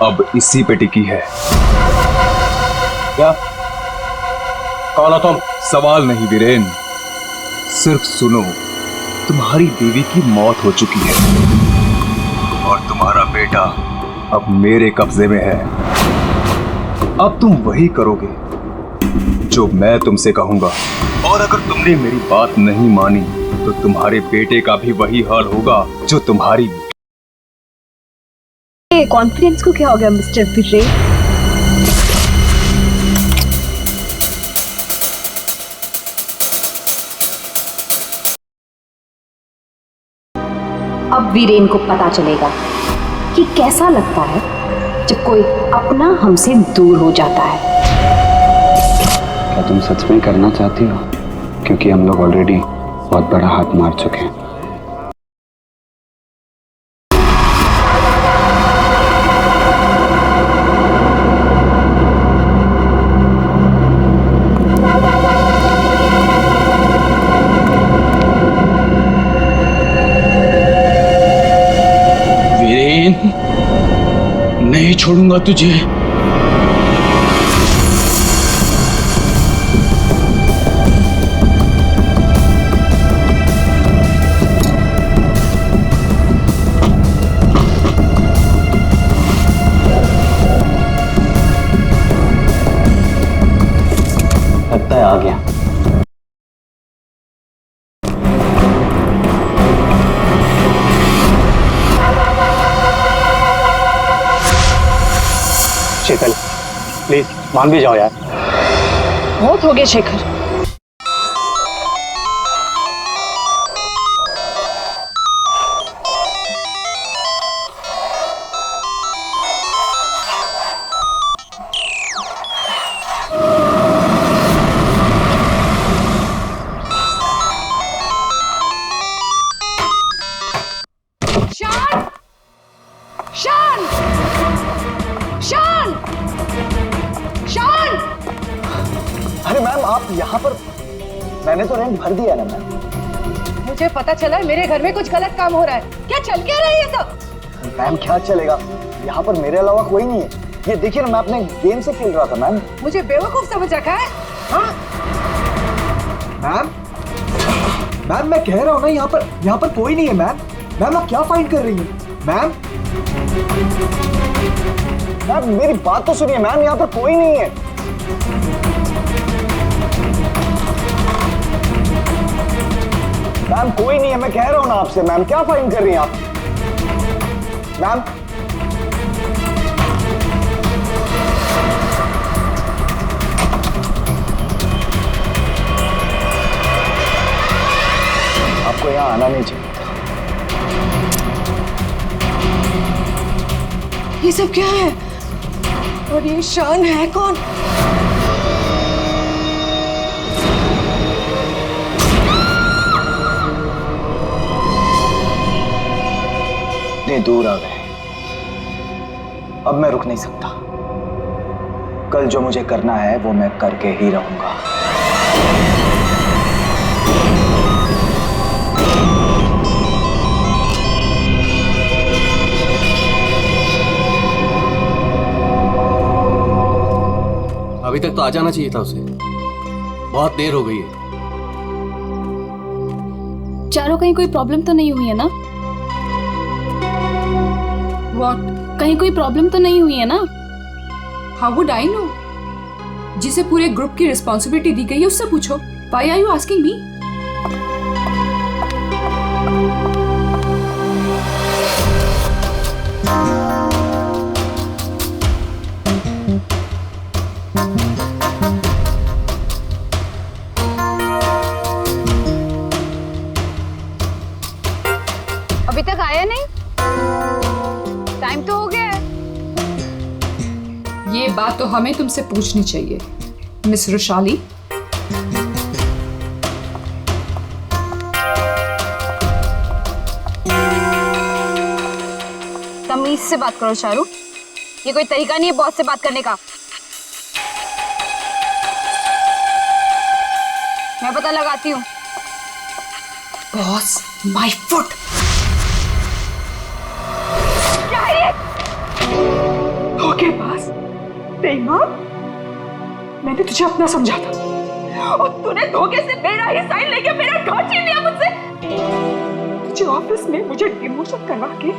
अब इसी पे टिकी है। क्या? कौन हो तुम? सवाल नहीं वीरेन, सिर्फ सुनो। तुम्हारी बीवी की मौत हो चुकी है और तुम्हारा बेटा अब मेरे कब्जे में है। अब तुम वही करोगे जो मैं तुमसे कहूंगा, और अगर तुमने मेरी बात नहीं मानी तो तुम्हारे बेटे का भी वही हाल होगा जो तुम्हारी। कॉन्फिडेंस को क्या हो गया मिस्टर वीरेन? अब वीरेन को पता चलेगा कि कैसा लगता है जब कोई अपना हमसे दूर हो जाता है। क्या तुम सच में करना चाहती हो? क्योंकि हम लोग ऑलरेडी बहुत बड़ा हाथ मार चुके हैं। छोड़ूंगा तुझे। लगता है आ गया। शीतल प्लीज मान भी जाओ यार। बहुत हो गया शेखर। शान! शान! शान! शान! अरे मैम आप यहाँ पर, मैंने तो रेंट भर दिया ना मैम। मुझे पता चला मेरे घर में कुछ गलत काम हो रहा है। क्या चल क्या रहा है ये सब? मैम क्या चलेगा, यहाँ पर मेरे अलावा कोई नहीं है। ये देखिए ना, मैं अपने गेम से खेल रहा था मैम। मुझे बेवकूफ समझ रखा है? हाँ? मैम मैम मैं कह रहा हूँ ना, यहाँ पर कोई नहीं है मैम। मैम आप क्या फाइंड कर रही हैं मैम? मैम मेरी बात तो सुनिए मैम, यहाँ पर कोई नहीं है। मैम कोई नहीं है, मैं कह रहा हूँ ना आपसे। मैम क्या फाइंड कर रही हैं आप मैम? आपको यहाँ आना नहीं चाहिए। ये सब क्या है? और ये शान है कौन? इतने दूर आ गए, अब मैं रुक नहीं सकता। कल जो मुझे करना है वो मैं करके ही रहूंगा। अभी तक तो आ जाना चाहिए था उसे, बहुत देर हो गई है। चारों कहीं कोई प्रॉब्लम तो नहीं हुई है ना? What? कहीं कोई प्रॉब्लम तो नहीं हुई है ना? How would I know? जिसे पूरे ग्रुप की रिस्पॉन्सिबिलिटी दी गई है उससे पूछो। Why are you asking me? अभी तक आया नहीं? टाइम तो हो गया है। ये बात तो हमें तुमसे पूछनी चाहिए, मिस रुशाली। तमीज से बात करो चारू, ये कोई तरीका नहीं है बॉस से बात करने का। मैं पता लगाती हूँ। Boss, my foot. क्या है ये? ओके बॉस, तेमा, मैंने तुझे अपना समझा था और तूने धोखे से मेरा ही साइन लेके मेरा घर छीन लिया मुझसे। तुझे ऑफिस में मुझे डिमोशन करवा के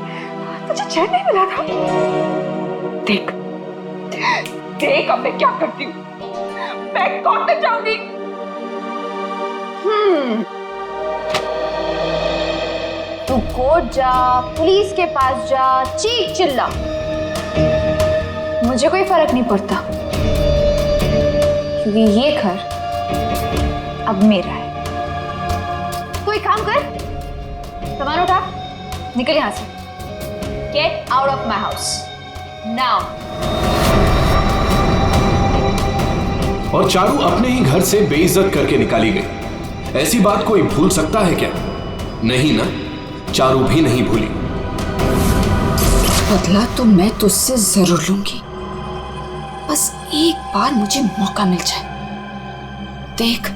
तुझे चैन नहीं मिला था। देख देख अब मैं क्या करती हूँ, मैं कोर्ट में जाऊंगी। तू कोर्ट जा, पुलिस के पास जा, चीख चिल्ला, मुझे कोई फर्क नहीं पड़ता, क्योंकि ये घर अब मेरा है। तू एक काम कर, सामान उठा, निकल यहां से। Get out of my house now. और चारू अपने ही घर से बेइज्जत करके निकाली गई। ऐसी बात कोई भूल सकता है क्या? नहीं ना, चारू भी नहीं भूली। बदला तो मैं तुझसे जरूर लूंगी, बस एक बार मुझे मौका मिल जाए। देख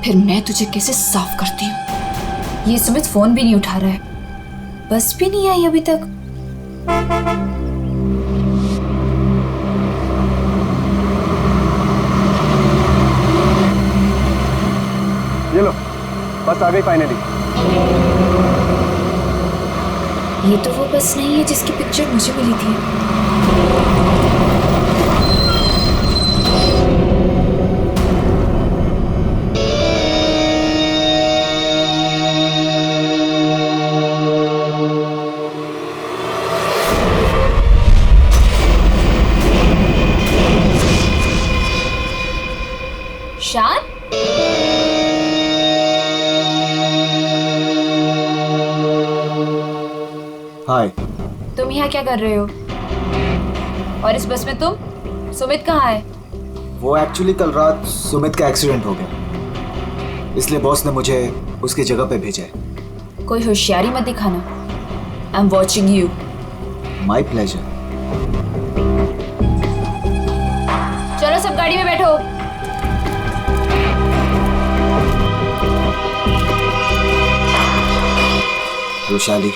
फिर मैं तुझे कैसे साफ करती हूँ। ये सुमित फोन भी नहीं उठा रहा है, बस भी नहीं आई अभी तक। बस आ गई फाइनली। ये तो वो बस नहीं है जिसकी पिक्चर मुझे मिली थी। शान, हाय। तुम यहाँ क्या कर रहे हो? और इस बस में तुम? सुमित कहाँ है? वो एक्चुअली कल रात सुमित का एक्सीडेंट हो गया, इसलिए बॉस ने मुझे उसकी जगह पे भेजा है। कोई होशियारी मत दिखाना। I am watching you. My pleasure. चलो सब गाड़ी में बैठो। वैशाली,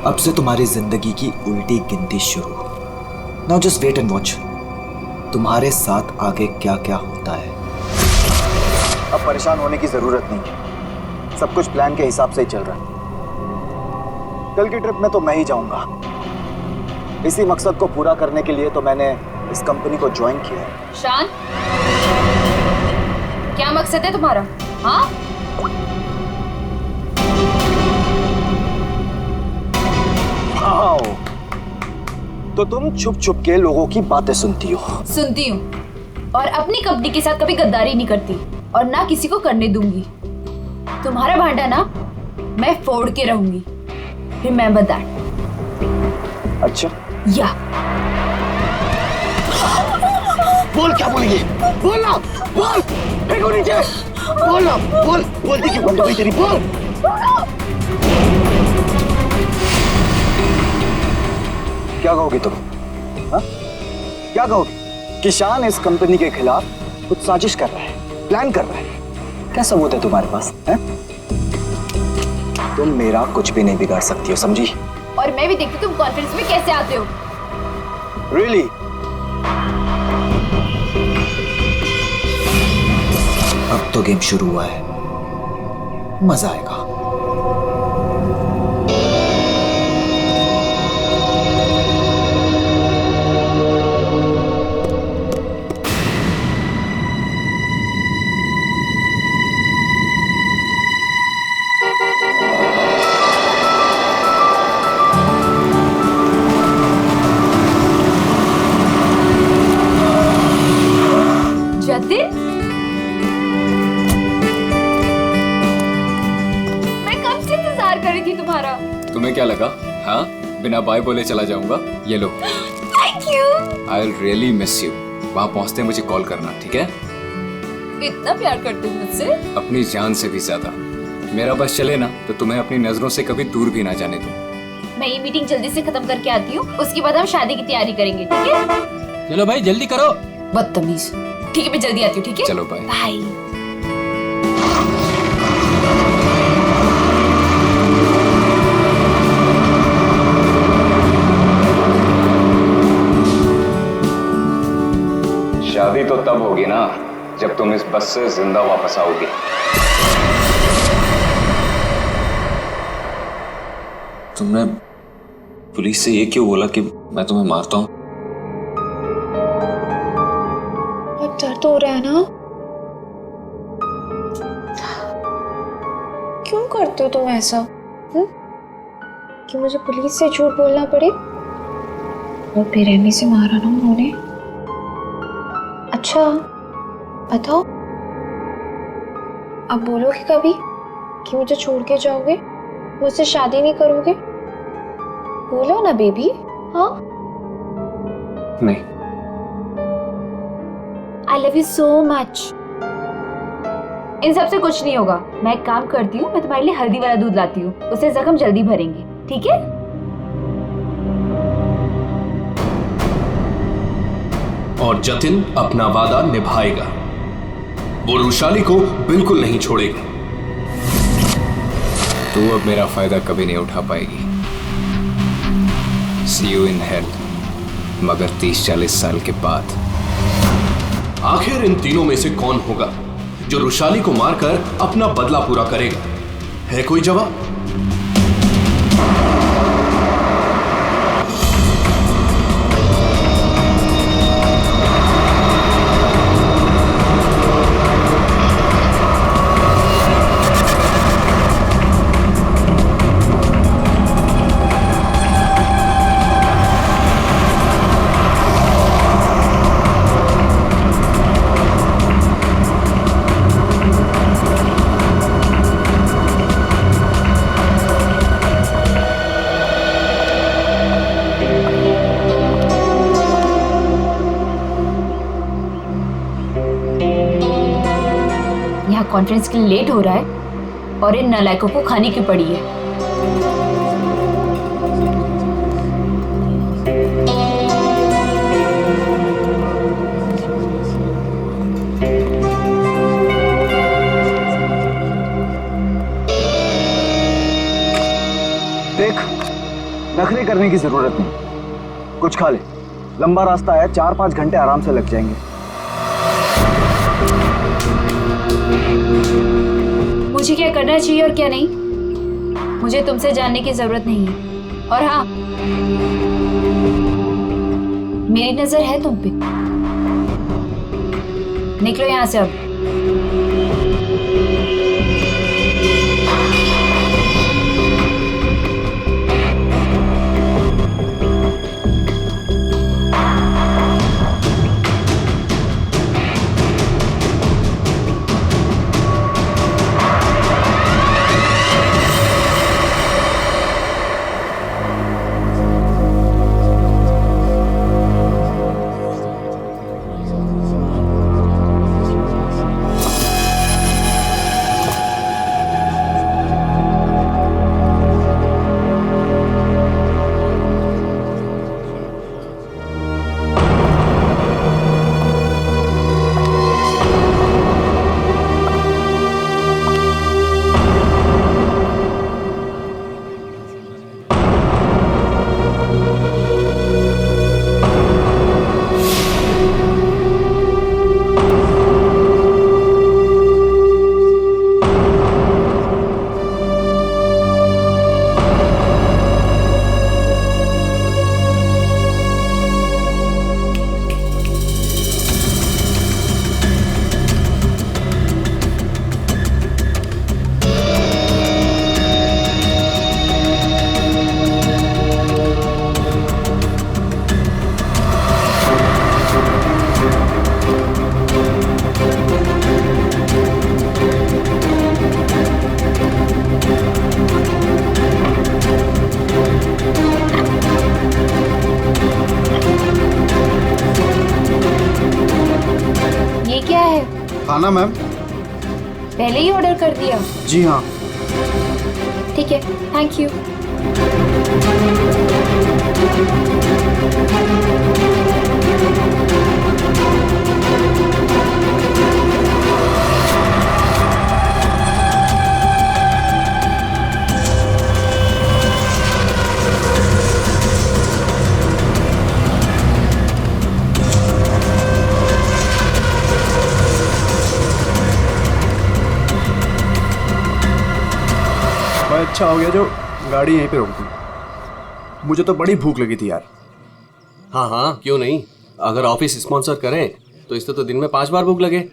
अब से तुम्हारी जिंदगी की उल्टी गिनती शुरू। Now just wait and watch, तुम्हारे साथ आगे क्या क्या होता है। अब परेशान होने की जरूरत नहीं है, सब कुछ प्लान के हिसाब से ही चल रहा है। कल की ट्रिप में तो मैं ही जाऊंगा। इसी मकसद को पूरा करने के लिए तो मैंने इस कंपनी को ज्वाइन किया है। शान, क्या मकसद है तुम्हारा? हाँ, आओ, तो तुम छुप छुप के लोगों की बातें सुनती हो? सुनती हूँ, और अपनी कंपनी के साथ कभी गद्दारी नहीं करती और ना किसी को करने दूंगी। तुम्हारा भांडा ना मैं फोड़ के रहूंगी। Remember that. अच्छा, या बोल क्या बोलेगी? बोल ना, बोल। फेंको नीचे। बोल ना, बोल। बोलती क्यों बंद हो गई तेरी? बोल। क्या कहोगी तुम? हाँ? क्या कहोगी? कि शान इस कंपनी के खिलाफ कुछ साजिश कर रहा है, प्लान कर रहा है। क्या सबूत है तुम्हारे पास? है? तुम मेरा कुछ भी नहीं बिगाड़ सकती हो, समझी? और मैं भी देखती तुम कॉन्फ्रेंस में कैसे आते हो। Really? अब तो गेम शुरू हुआ है, मजा आएगा। जतिन, मैं कब से इंतजार कर रही थी तुम्हारा। तुम्हें क्या लगा? हाँ, बिना बाय बोले चला जाऊंगा? ये लो। Thank you. I will really miss you. वहाँ पहुँचते मुझे कॉल करना, ठीक है? इतना प्यार करते हो मुझसे? अपनी जान से भी ज्यादा। मेरा बस चले ना तो तुम्हें अपनी नजरों से कभी दूर भी ना जाने दूं। मैं ये मीटिंग जल्दी से खत्म करके आती हूँ, उसके बाद हम शादी की तैयारी करेंगे, ठीक है? चलो भाई जल्दी करो। बदतमीज। ठीक है, मैं जल्दी आती हूँ, ठीक है? चलो बाय। बाय। शादी तो तब होगी ना जब तुम इस बस से जिंदा वापस आओगी। तुमने पुलिस से ये क्यों बोला कि मैं तुम्हें मारता हूँ? बहुत दर्द हो रहा है ना? क्यों करते हो तुम ऐसा? कि मुझे पुलिस से झूठ बोलना पड़े? और बेरहमी से मारा ना उन्होंने। अच्छा बताओ, अब बोलोगे कभी कि मुझे छोड़ के जाओगे, मुझसे शादी नहीं करोगे? बोलो ना बेबी। हाँ, नहीं। I love you so much। इन सब से कुछ नहीं होगा। मैं एक काम करती हूँ, मैं तुम्हारे लिए हल्दी वाला दूध लाती हूँ, उससे जख्म जल्दी भरेंगे, ठीक है? और जतिन अपना वादा निभाएगा। वो रुशाली को बिल्कुल नहीं छोड़ेगा। तू अब मेरा फायदा कभी नहीं उठा पाएगी। See you in hell, मगर 30-40 साल के बाद। आखिर इन तीनों में से कौन होगा जो रुशाली को मारकर अपना बदला पूरा करेगा। है कोई जवाब? कॉन्फ्रेंस के लिए लेट हो रहा है और इन नालायकों को खाने की पड़ी है। देख, नखरे करने की जरूरत नहीं, कुछ खा ले। लंबा रास्ता है, 4-5 घंटे आराम से लग जाएंगे। मुझे क्या करना चाहिए और क्या नहीं, मुझे तुमसे जानने की जरूरत नहीं है। और हाँ, मेरी नजर है तुम पे। निकलो यहां से अब। खाना मैम। पहले ही ऑर्डर कर दिया? जी हाँ। ठीक है, थैंक यू। अच्छा हो गया जो गाड़ी यहीं पे रोक दी। मुझे तो बड़ी भूख लगी थी यार। हाँ हाँ, क्यों नहीं। अगर ऑफिस स्पॉन्सर करे तो इससे तो दिन में 5 बार भूख लगे।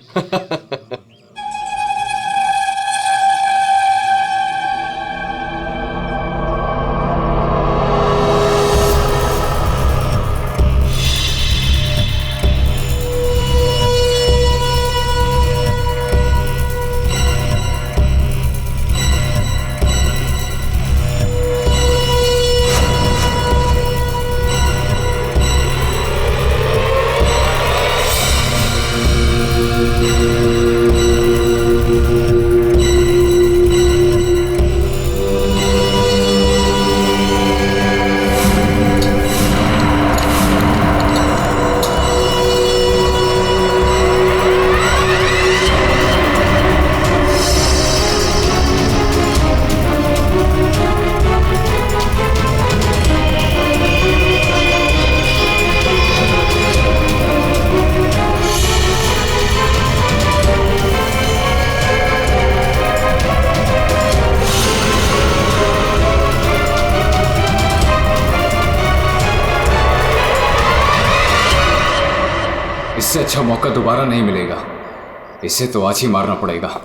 अच्छा मौका दोबारा नहीं मिलेगा। इसे तो आज ही मारना पड़ेगा।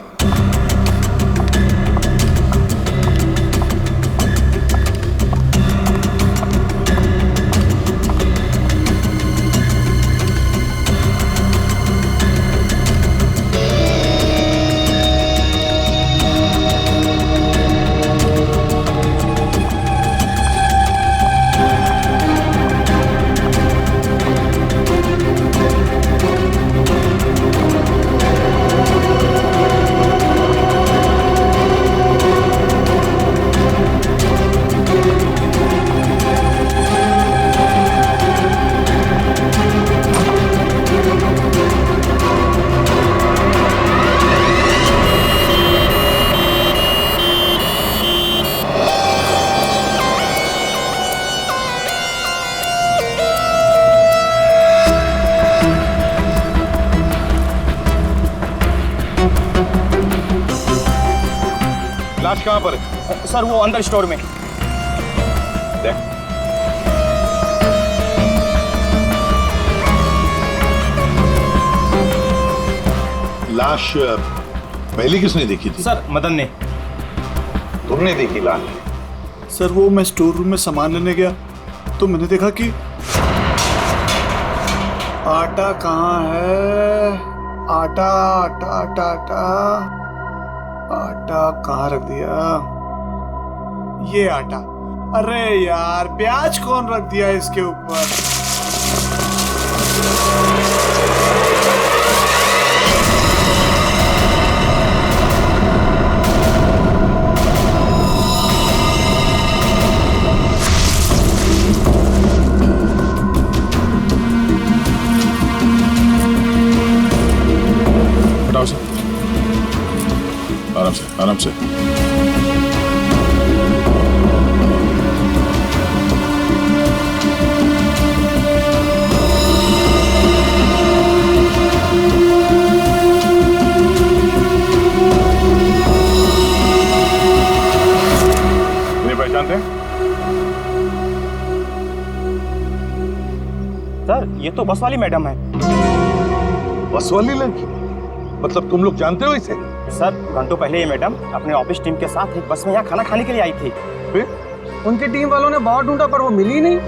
लाश कहाँ पर है? सर वो अंदर स्टोर में। देख। लाश पहले किसने देखी थी? सर मदन ने। तुमने देखी लाश? सर वो मैं स्टोर रूम में सामान लेने गया तो मैंने देखा कि आटा कहाँ है? आटा आटा आटा आटा आटा कहाँ रख दिया? ये आटा। अरे यार प्याज कौन रख दिया इसके ऊपर? हटाओ सर, आराम से आराम से। पहचानते हैं? सर ये तो बस वाली मैडम है। बस वाली लड़की? मतलब तुम लोग जानते हो इसे? सर घंटों पहले ये मैडम अपने ऑफिस टीम के साथ एक बस में यहाँ खाना खाने के लिए आई थी। फिर उनकी टीम वालों ने बहुत ढूंढा पर वो मिली नहीं।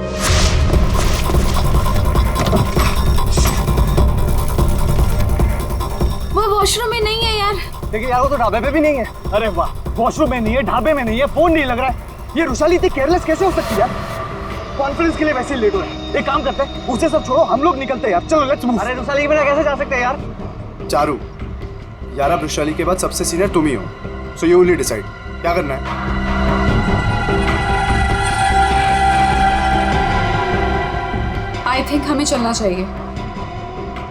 वो वॉशरूम में नहीं है यार। देखिए यार वो तो ढाबे पे भी नहीं है। अरे वाह, वॉशरूम में नहीं है, ढाबे में नहीं है, फोन नहीं लग रहा है। ये रुशाली इतनी केयरलेस कैसे हो सकती है यार? कॉन्फ्रेंस के लिए वैसे ही लेट हो रहा है। एक काम करते हैं, उसे सब छोड़ो, हम लोग निकलते हैं यार। चलो लेट्स मूव। अरे रुशाली के बिना कैसे जा सकते हैं यार? चारू यार, अब वैशाली के बाद सबसे सीनियर तुम ही हो, सो यू विल डिसाइड क्या करना है। आई थिंक हमें चलना चाहिए,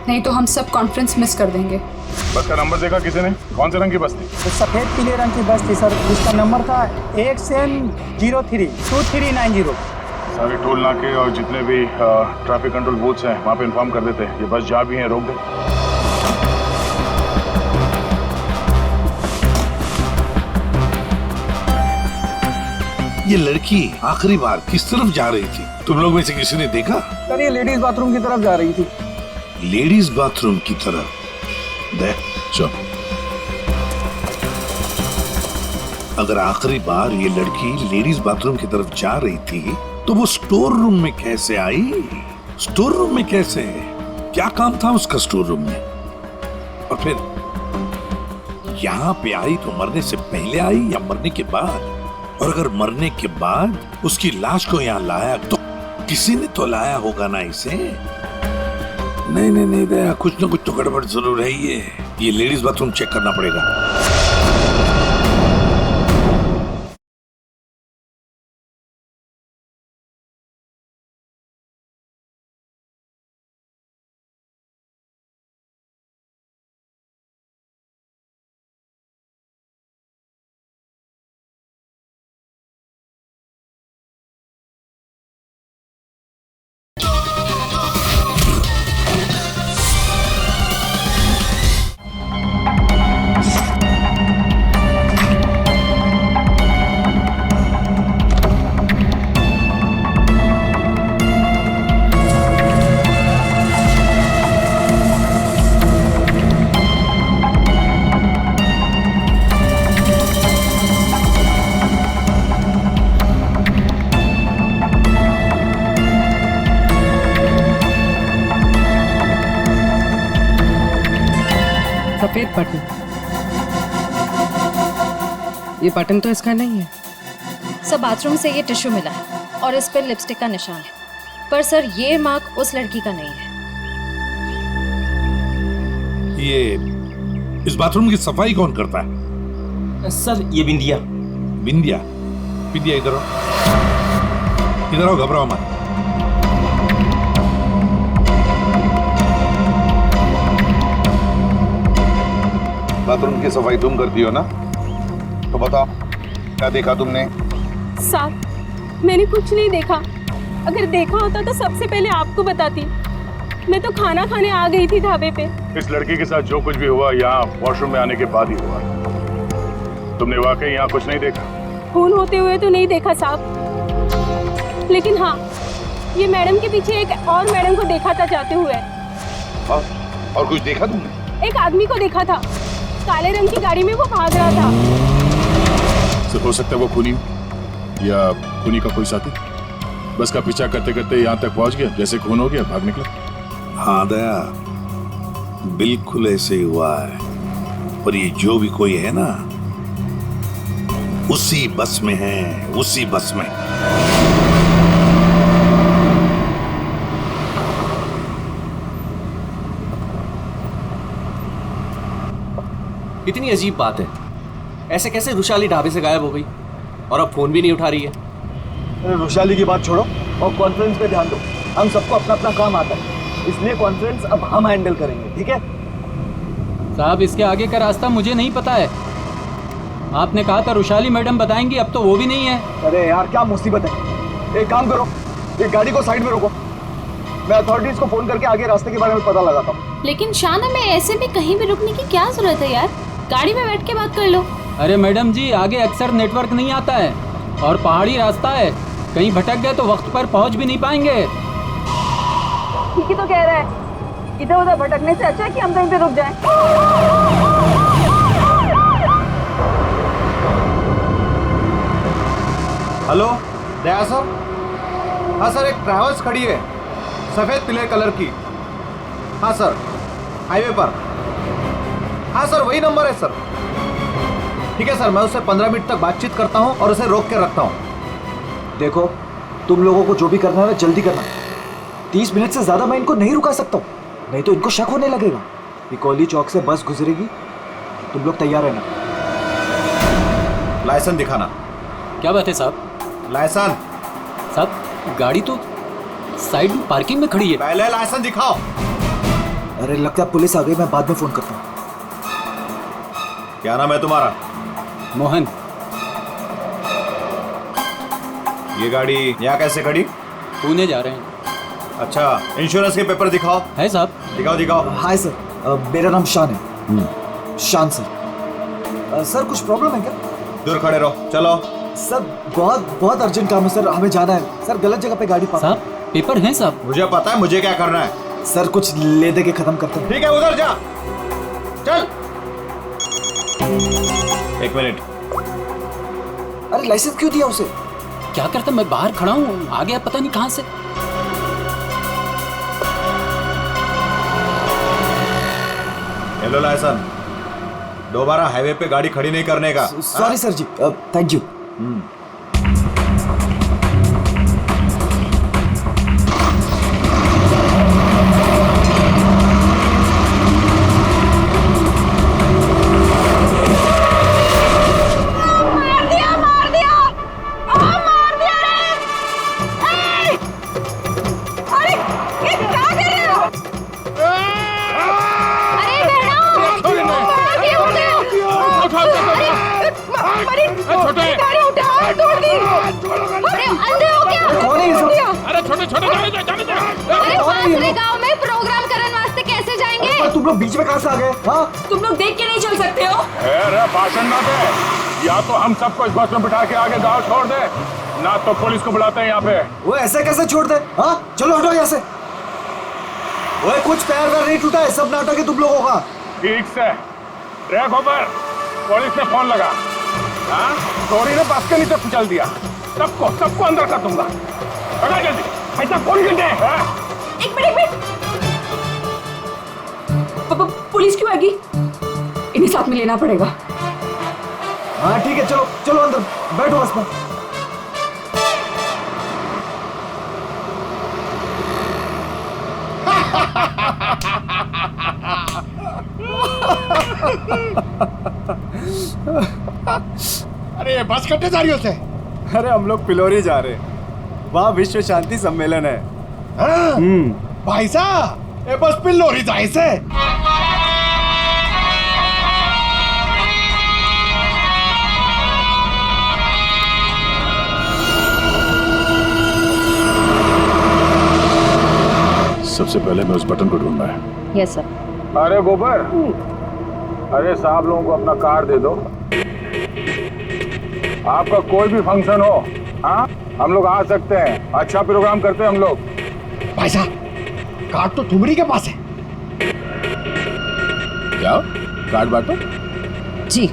नहीं तो हम सब कॉन्फ्रेंस मिस कर देंगे। बस का नंबर देखा किसी ने? कौन से रंग की बस थी? तो सफेद पीले रंग की बस थी सर, उसका नंबर था 1032390। सारे टोल नाके और जितने भी ट्रैफिक कंट्रोल बूथ्स हैं वहाँ पे इन्फॉर्म कर देते हैं। ये बस जा भी है, रोक दे। ये लड़की आखिरी बार किस तरफ जा रही थी? तुम लोग में से किसी ने देखा? सर ये लेडीज बाथरूम की तरफ जा रही थी। लेडीज बाथरूम की तरफ? देख चल, अगर आखिरी बार ये लड़की लेडीज बाथरूम की तरफ जा रही थी तो वो स्टोर रूम में कैसे आई? स्टोर रूम में कैसे? क्या काम था उसका स्टोर रूम में? और फिर यहाँ पे आई तो मरने से पहले आई या मरने के बाद? और अगर मरने के बाद उसकी लाश को यहाँ लाया तो किसी ने तो लाया होगा ना इसे? नहीं नहीं नहीं दया, कुछ ना कुछ तो गड़बड़ जरूर है। ये लेडीज बाथरूम चेक करना पड़ेगा। सफेद बटन। ये बटन तो इसका नहीं है। सर बाथरूम से ये टिश्यू मिला है और इस पर लिपस्टिक का निशान है, पर सर ये मार्क उस लड़की का नहीं है। ये इस बाथरूम की सफाई कौन करता है? सर ये बिंदिया। बिंदिया? बिंदिया इधर आओ, इधर आओ, घबराओ मत। बाथरूम की सफाई तुम करती हो ना, तो बताओ क्या देखा तुमने? साहब मैंने कुछ नहीं देखा। अगर देखा होता तो सबसे पहले आपको बताती। मैं तो खाना खाने आ गई थी ढाबे पे। इस लड़की के साथ जो कुछ भी हुआ यहाँ वॉशरूम में आने के बाद ही हुआ। तुमने वाकई यहाँ कुछ नहीं देखा? खून होते हुए तो नहीं देखा साहब, लेकिन हाँ ये मैडम के पीछे एक और मैडम को देखा था जाते हुए। और कुछ देखा तुमने? एक आदमी को देखा था, काले रंग की गाड़ी में वो भाग रहा था। हो सकता है वो खूनी या खूनी का कोई साथी बस का पीछा करते करते यहाँ तक पहुंच गया, जैसे खून हो गया भाग निकला। हाँ दया, बिल्कुल ऐसे ही हुआ है। पर ये जो भी कोई है ना, उसी बस में है, उसी बस में। इतनी अजीब बात है, ऐसे कैसे रुशाली ढाबे से गायब हो गई और अब फोन भी नहीं उठा रही है? अरे रुशाली की बात छोड़ो और कॉन्फ्रेंस पे ध्यान दो। हम सबको अपना अपना काम आता है, इसलिए कॉन्फ्रेंस अब हम हैंडल करेंगे, ठीक है? साहब इसके आगे का रास्ता मुझे नहीं पता है। आपने कहा था रुशाली मैडम बताएंगी, अब तो वो भी नहीं है। अरे यार क्या मुसीबत है। एक काम करो, एक गाड़ी को साइड में रोको, मैं अथॉरिटीज को फोन करके आगे रास्ते के बारे में पता लगाता हूँ। लेकिन शाना में ऐसे में कहीं भी रुकने की क्या जरूरत है यार, गाड़ी में बैठ के बात कर लो। अरे मैडम जी आगे अक्सर नेटवर्क नहीं आता है और पहाड़ी रास्ता है, कहीं भटक गए तो वक्त पर पहुंच भी नहीं पाएंगे। ठीक ही तो कह रहा है, इधर उधर भटकने से अच्छा है कि हम कहीं पे रुक जाएं। हेलो दया सर। हाँ सर, एक ट्रैवल्स खड़ी है सफेद पीले कलर की। हाँ सर, हाईवे पर। हाँ सर वही नंबर है सर। ठीक है सर, मैं उससे 15 मिनट तक बातचीत करता हूँ और उसे रोक के रखता हूँ। देखो तुम लोगों को जो भी करना है ना जल्दी करना। 30 मिनट से ज्यादा मैं इनको नहीं रुका सकता हूँ, नहीं तो इनको शक होने लगेगा। निकोली चौक से बस गुजरेगी, तुम लोग तैयार रहना। लाइसेंस दिखाना। क्या बात है साहब? लाइसेंस साहब गाड़ी तो साइड में पार्किंग में खड़ी है। पहले लाइसेंस दिखाओ। अरे लगता है पुलिस आ गई, मैं बाद में फोन करता हूँ। क्या नाम है तुम्हारा? मोहन। ये गाड़ी यहाँ कैसे खड़ी? पुणे जा रहे हैं। अच्छा, इंश्योरेंस के पेपर दिखाओ। है साहब? दिखाओ दिखाओ। हाय सर, मेरा नाम शान है। शान सर। सर कुछ प्रॉब्लम है क्या? दूर खड़े रहो, चलो। सर बहुत अर्जेंट काम है सर, हमें जाना है। सर गलत जगह पे गाड़ी पार्क। साहब पेपर हैं साहब? मुझे पता है मुझे क्या करना है। सर कुछ ले दे के खत्म करते हैं। ठीक है उधर जा, चल। 1 मिनट। अरे लाइसेंस क्यों दिया उसे? क्या करता, मैं बाहर खड़ा हूँ, आ गया पता नहीं कहाँ से। हेलो लाइसेंस, दोबारा हाईवे पे गाड़ी खड़ी नहीं करने का। Sorry sir ji, thank you. गांव में प्रोग्राम करने वास्ते कैसे जाएंगे? तुम लोग बीच में कहां से आ गए? हाँ? तुम लोग देख के नहीं चल सकते हो? भाषण ना दे, या तो हम सबको इस बस में बिठा के आगे गांव छोड़ दे, ना तो पुलिस को बुलाते हैं यहाँ पे। वो ऐसे कैसे छोड़ दे? हाँ चलो हटो यहाँ से। वो कुछ पैर वैर नहीं टूटा है, सब नाटक है तुम लोगों का। ठीक से ट्रैक ऊपर, पुलिस ने फोन लगा। हाँ चोरी ने बस के नीचे कुचल दिया, सबको अंदर कर दूंगा। जल्दी, ऐसा कौन करते हैं? एक मिनट पुलिस क्यों आएगी? ही साथ में लेना पड़ेगा। हाँ ठीक है, चलो चलो अंदर बैठो बस में। अरे बस कट्टे जा रही हो से? अरे हम लोग पिलोरी जा रहे हैं, वहाँ विश्व शांति सम्मेलन है। भाई साहब ये बस पिलोरी जाए से। सबसे पहले मैं उस बटन को ढूंढना है। Yes sir. अरे गोबर, अरे साहब लोगों को अपना कार्ड दे दो। आपका कोई भी फंक्शन हो, हाँ हम लोग आ सकते हैं। अच्छा प्रोग्राम करते हैं हम लोग। भाई साहब कार्ड तो ठुमरी के पास है। क्या कार्ड बांटो? जी।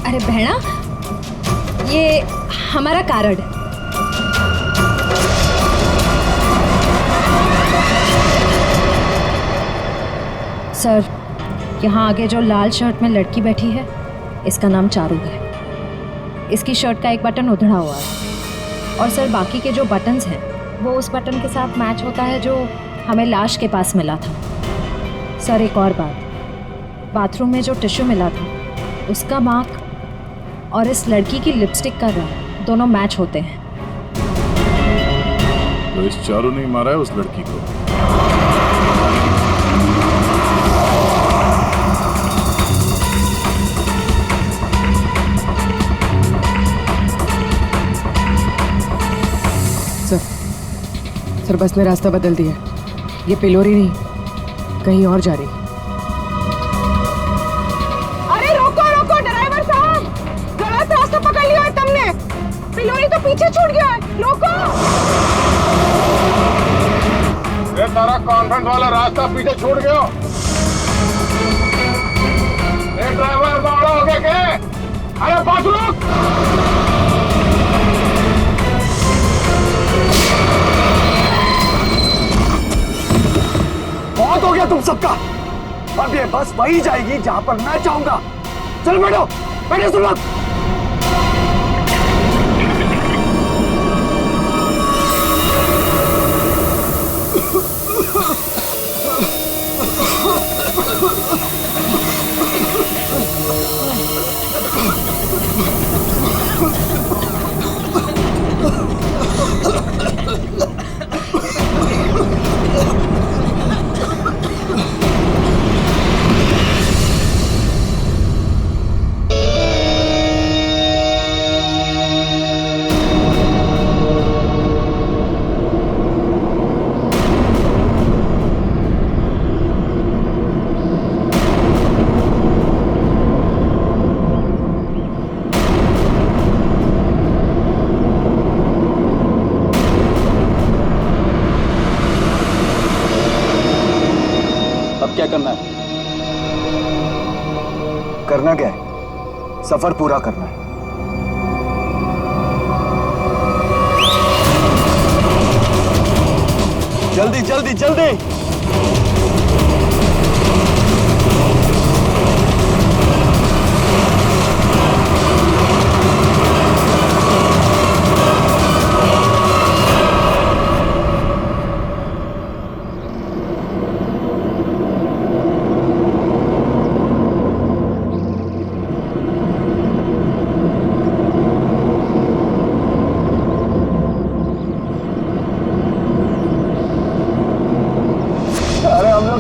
अरे बहना, ये हमारा कार्ड। सर, यहाँ आगे जो लाल शर्ट में लड़की बैठी है, इसका नाम चारू है। इसकी शर्ट का एक बटन उधड़ा हुआ है और सर बाकी के जो बटन्स हैं वो उस बटन के साथ मैच होता है जो हमें लाश के पास मिला था। सर एक और बात, बाथरूम में जो टिश्यू मिला था उसका मार्क और इस लड़की की लिपस्टिक का रंग दोनों मैच होते हैं। तो इस चारू ने मारा है उस लड़की को। सर बस ने रास्ता बदल दिया। ये पिलोरी नहीं, कहीं और जा रही। अरे रोको रोको ड्राइवर साहब, गलत रास्ता पकड़ लिया है तुमने। पिलोरी तो पीछे छूट गया है, रोको। ये सारा कॉन्वेंट वाला रास्ता पीछे छूट गया। ये ड्राइवर बावड़ा हो गया क्या? अरे बस रुक। बहुत हो गया तुम सबका। अब ये बस वही जाएगी जहां पर मैं चाहूंगा। चल बैठो, बैठो तुम लोग। क्या करना है? करना क्या है? सफर पूरा करना है। जल्दी जल्दी जल्दी।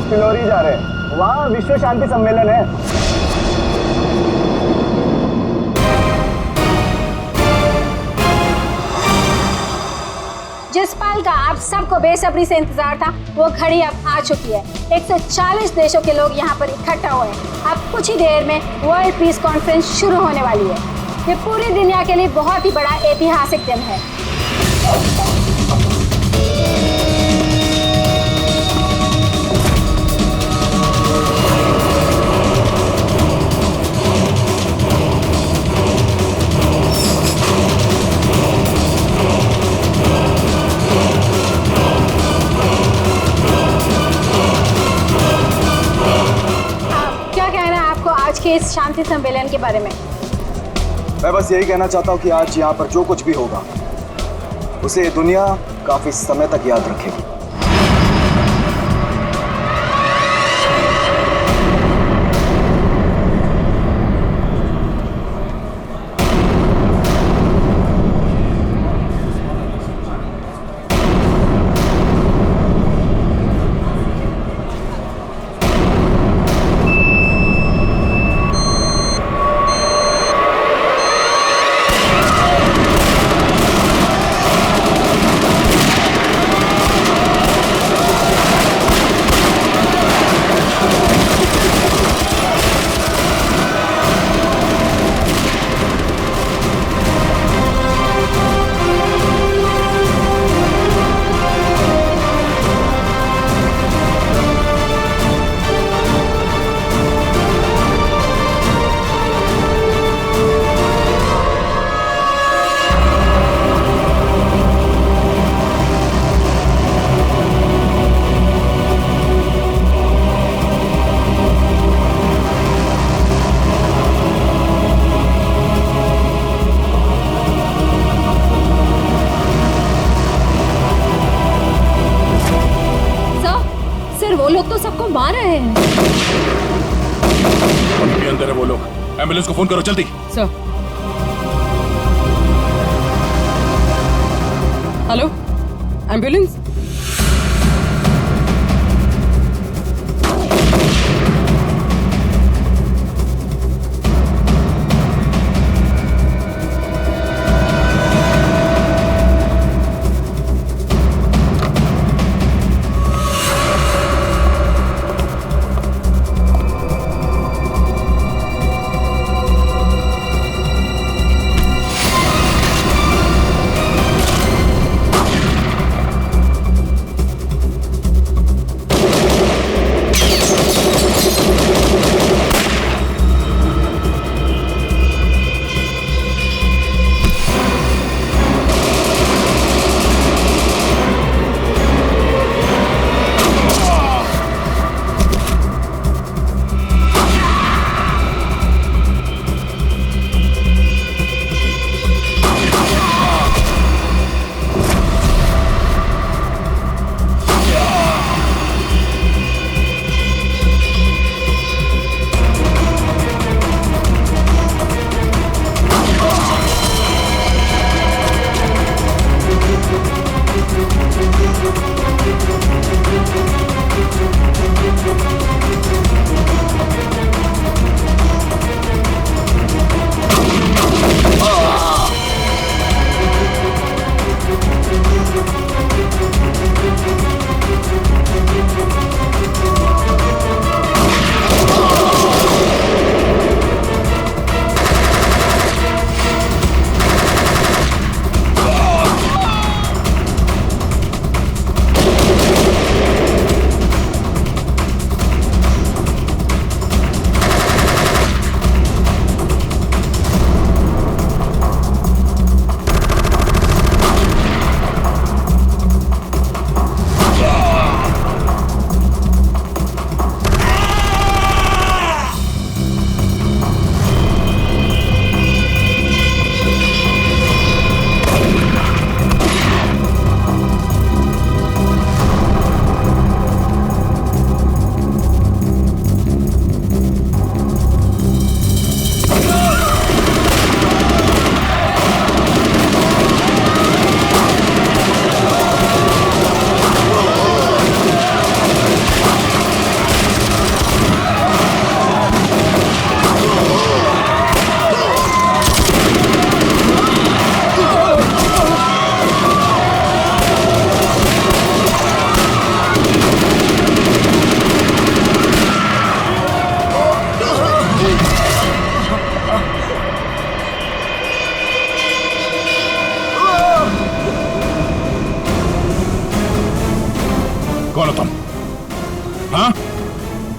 पिलोरी जा रहे हैं, वहाँ विश्व शांति सम्मेलन है। जिस पल का आप सबको बेसब्री से इंतजार था वो घड़ी अब आ चुकी है। 140 देशों के लोग यहाँ पर इकट्ठा हुए हैं। अब कुछ ही देर में वर्ल्ड पीस कॉन्फ्रेंस शुरू होने वाली है। ये पूरी दुनिया के लिए बहुत ही बड़ा ऐतिहासिक दिन है। आज के इस शांति सम्मेलन के बारे में मैं बस यही कहना चाहता हूँ कि आज यहाँ पर जो कुछ भी होगा उसे दुनिया काफी समय तक याद रखेगी। मार रहे हैं। उनके अंदर है वो लोग। एम्बुलेंस को फोन करो जल्दी। सर। Hello, ambulance.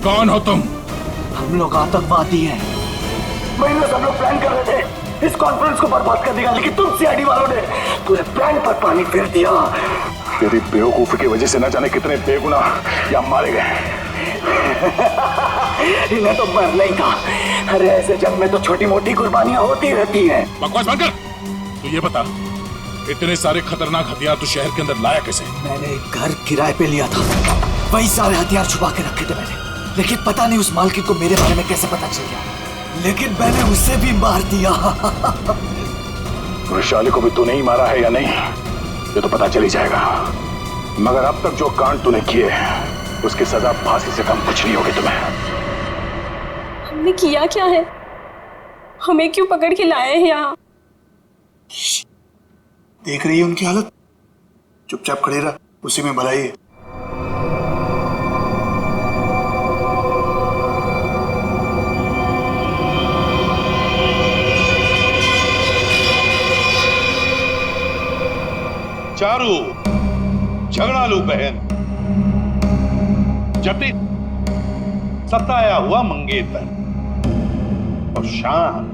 कौन हो तुम? हम लोग आतंकवादी हैं। महीनों से हम लोग प्लान कर रहे थे इस कॉन्फ्रेंस को बर्बाद करने का, लेकिन तुम सीआईडी वालों ने पूरे प्लान पर पानी फेर दिया। तेरी बेवकूफी की वजह से न जाने कितने बेगुनाह यहाँ मारे गए। इन्हें तो मरना ही था। अरे ऐसे जंग में तो छोटी मोटी कुर्बानियां होती रहती हैं। बकवास बंद कर। तू ये बता, इतने सारे खतरनाक हथियार तो शहर के अंदर लाया कैसे? मैंने एक घर किराए पे लिया था, वही सारे हथियार छुपा के रखे थे मैंने। लेकिन पता नहीं उस मालकिन को मेरे बारे में कैसे पता चल गया, लेकिन मैंने उसे भी मार दिया। वैशाली को भी तूने ही मारा है या नहीं, ये तो पता चल ही जाएगा। मगर अब तक जो कांड तूने किए उसकी सजा फांसी से कम कुछ नहीं होगी तुम्हें। हमने किया क्या है? हमें क्यों पकड़ के लाए हैं यहाँ? देख रही है उनकी हालत, चुपचाप खड़े रहा, उसी में भलाई है। चारू झगड़ालू बहन, जति सताया हुआ मंगेतर और शान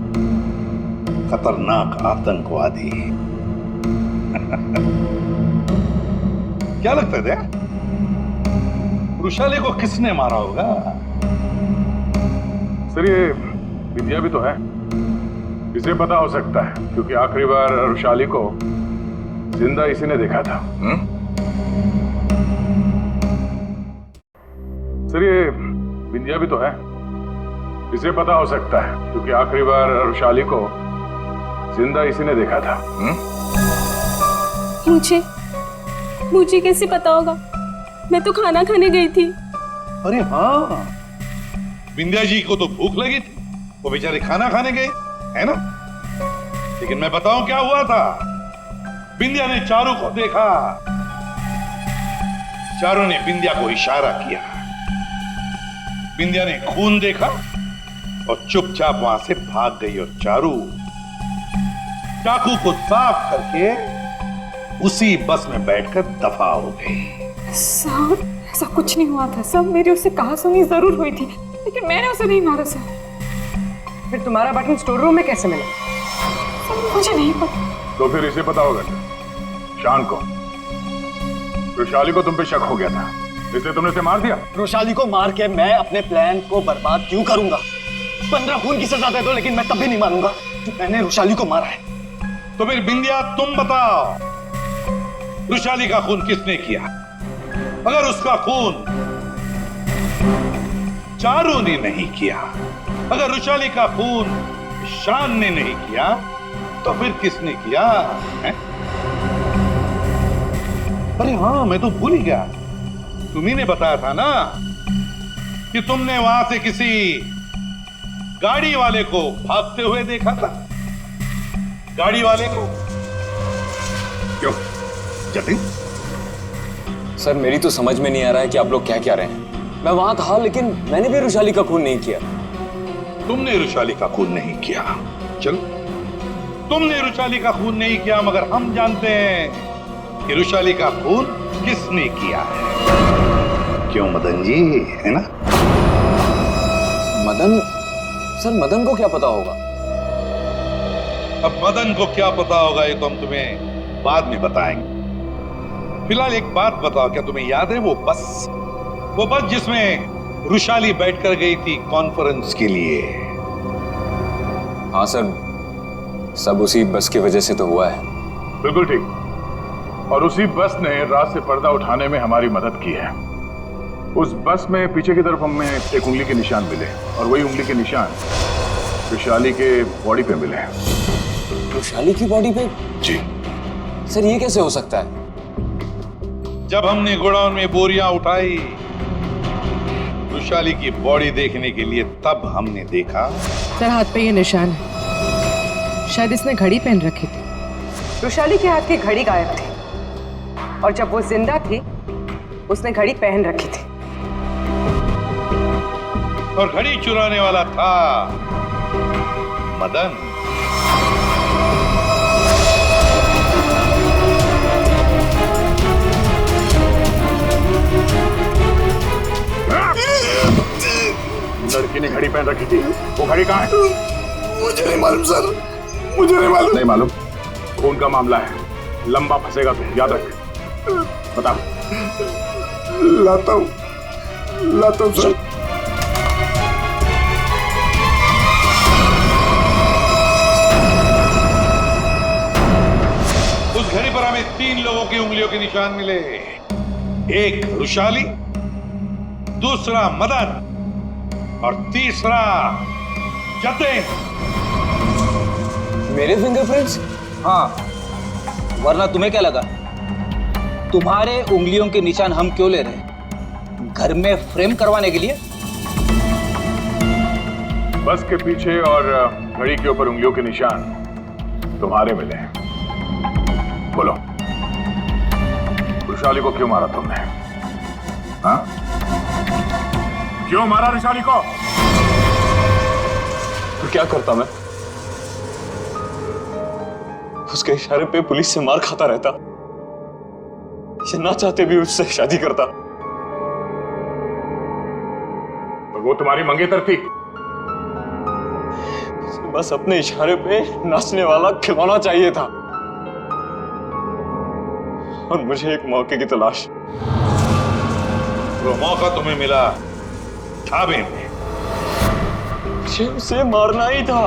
खतरनाक आतंकवादी। क्या लगता है वृषाली को किसने मारा होगा? सर ये विद्या भी तो है, इसे पता हो सकता है क्योंकि आखिरी बार वृषाली को जिंदा इसी ने देखा था। सर ये विद्या भी तो है, इसे पता हो सकता है क्योंकि आखिरी बार वृषाली को जिंदा इसी ने देखा था। मुझे कैसे पता होगा? मैं तो खाना खाने गई थी। अरे हाँ, विंध्या जी को तो भूख लगी थी, वो बेचारे खाना खाने गए, है ना? लेकिन मैं बताऊं क्या हुआ था। विंध्या ने चारू को देखा, चारू ने विंध्या को इशारा किया, विंध्या ने खून देखा और चुपचाप वहां से भाग गई और चारू चाकू को साफ करके उसी बस में बैठकर दफा हो गई। सर ऐसा कुछ नहीं हुआ था सर, मेरी उससे कहासुनी जरूर हुई थी, लेकिन मैंने उसे नहीं मारा सर। फिर तुम्हारा बटन स्टोर रूम में कैसे मिला? सर मुझे नहीं पता। तो फिर इसे पता होगा शान को, वृषाली को तुम पे शक हो गया था, इसलिए तुमने इसे मार दिया। वृषाली को मार के मैं अपने प्लान को बर्बाद क्यों करूंगा? 15 खून की सजा दे दो, लेकिन मैं तभी नहीं मानूंगा कि मैंने वृषाली को मारा है। तो फिर विंध्या तुम बताओ, वृषाली का खून किसने किया? अगर उसका खून चारू ने नहीं किया, अगर वृषाली का खून शान ने नहीं किया, तो फिर किसने किया है? अरे हाँ, मैं तो भूल ही गया, तुम्ही ने बताया था ना कि तुमने वहां से किसी गाड़ी वाले को भागते हुए देखा था। गाड़ी वाले को क्यों? जतिन, सर मेरी तो समझ में नहीं आ रहा है कि आप लोग क्या रहे हैं। मैं वहां था, लेकिन मैंने भी वृषाली का खून नहीं किया। तुमने वृषाली का खून नहीं किया, चलो तुमने वृषाली का खून नहीं किया, मगर हम जानते हैं कि वृषाली का खून किसने किया है। क्यों मदन जी, है ना? मदन? सर मदन को क्या पता होगा? अब मदन को क्या पता होगा ये तो हम तुम्हें बाद में बताएंगे। फिलहाल एक बात बताओ, क्या तुम्हें याद है वो बस जिसमें वृषाली बैठकर गई थी कॉन्फ्रेंस के लिए? हाँ सर, सब उसी बस की वजह से तो हुआ है। बिल्कुल ठीक, और उसी बस ने रात से पर्दा उठाने में हमारी मदद की है। उस बस में पीछे की तरफ हमें एक उंगली के निशान मिले, और वही उंगली के निशान वृषाली के बॉडी पे मिले। वृषाली की बॉडी पे? जी सर, ये कैसे हो सकता है? जब हमने गोडाउन में बोरियां उठाई वृषाली की बॉडी देखने के लिए, तब हमने देखा। सर हाथ पे ये निशान है, शायद इसने घड़ी पहन रखी थी। वृषाली के हाथ की घड़ी गायब थी, और जब वो जिंदा थी उसने घड़ी पहन रखी थी। और घड़ी चुराने वाला था मदन। लड़की ने घड़ी पहन रखी थी, वो घड़ी कहाँ है? मुझे नहीं मालूम सर, मुझे नहीं मालूम। नहीं मालूम? खून का मामला है, लंबा फंसेगा तू, याद रख। बता। लाता हूँ सर। उस घड़ी पर हमें 3 लोगों की उंगलियों के निशान मिले। एक रुशाली, दूसरा मदन और तीसरा जतिन। मेरे फिंगरप्रिंट्स? हाँ, वरना तुम्हें क्या लगा तुम्हारे उंगलियों के निशान हम क्यों ले रहे हैं? घर में फ्रेम करवाने के लिए? बस के पीछे और घड़ी के ऊपर उंगलियों के निशान तुम्हारे मिले। बोलो, रुशाली को क्यों मारा तुमने? हाँ? क्यों मारा रुशाली को? तो क्या करता मैं? उसके इशारे पे पुलिस से मार खाता रहता, ये ना चाहते भी उससे शादी करता। तो वो तुम्हारी मंगेतर थी? बस अपने इशारे पे नाचने वाला खिलौना चाहिए था, और मुझे एक मौके की तलाश। वो मौका तुम्हें मिला ढाबे में। मुझे उसे मारना ही था,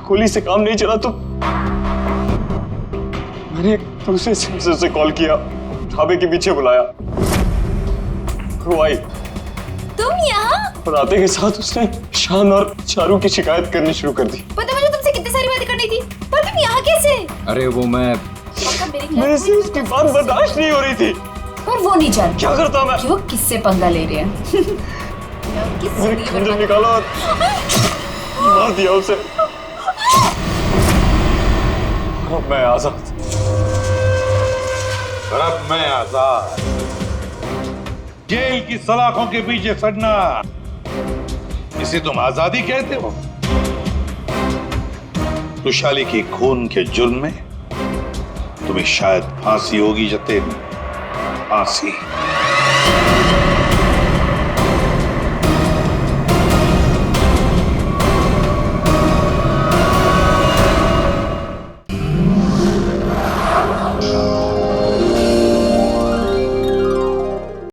गोली से काम नहीं चला तो मैंने दूसरे सेंसर से कॉल किया, ढाबे के पीछे बुलाया। वो आई, तुम यहाँ? और आते के साथ उसने शान और चारू की शिकायत करनी शुरू कर दी। पता मुझे तुमसे कितनी सारी बातें करनी थी, पर तुम यहाँ कैसे? अरे वो मेरे से उसकी बात बर्दाश्त नहीं हो रही थी। पर वो नहीं जानता क्या करता मैं? कि वो किससे पंगा ले रहे हैं। मैंने खंजर निकाला और मार दिया उसे। अब मैं आजाद। अब मैं आजाद। जेल की सलाखों के पीछे सड़ना, इसे तुम आजादी कहते हो? रुशाली के खून के जुर्म में तुम्हें शायद फांसी होगी जतिन, फांसी।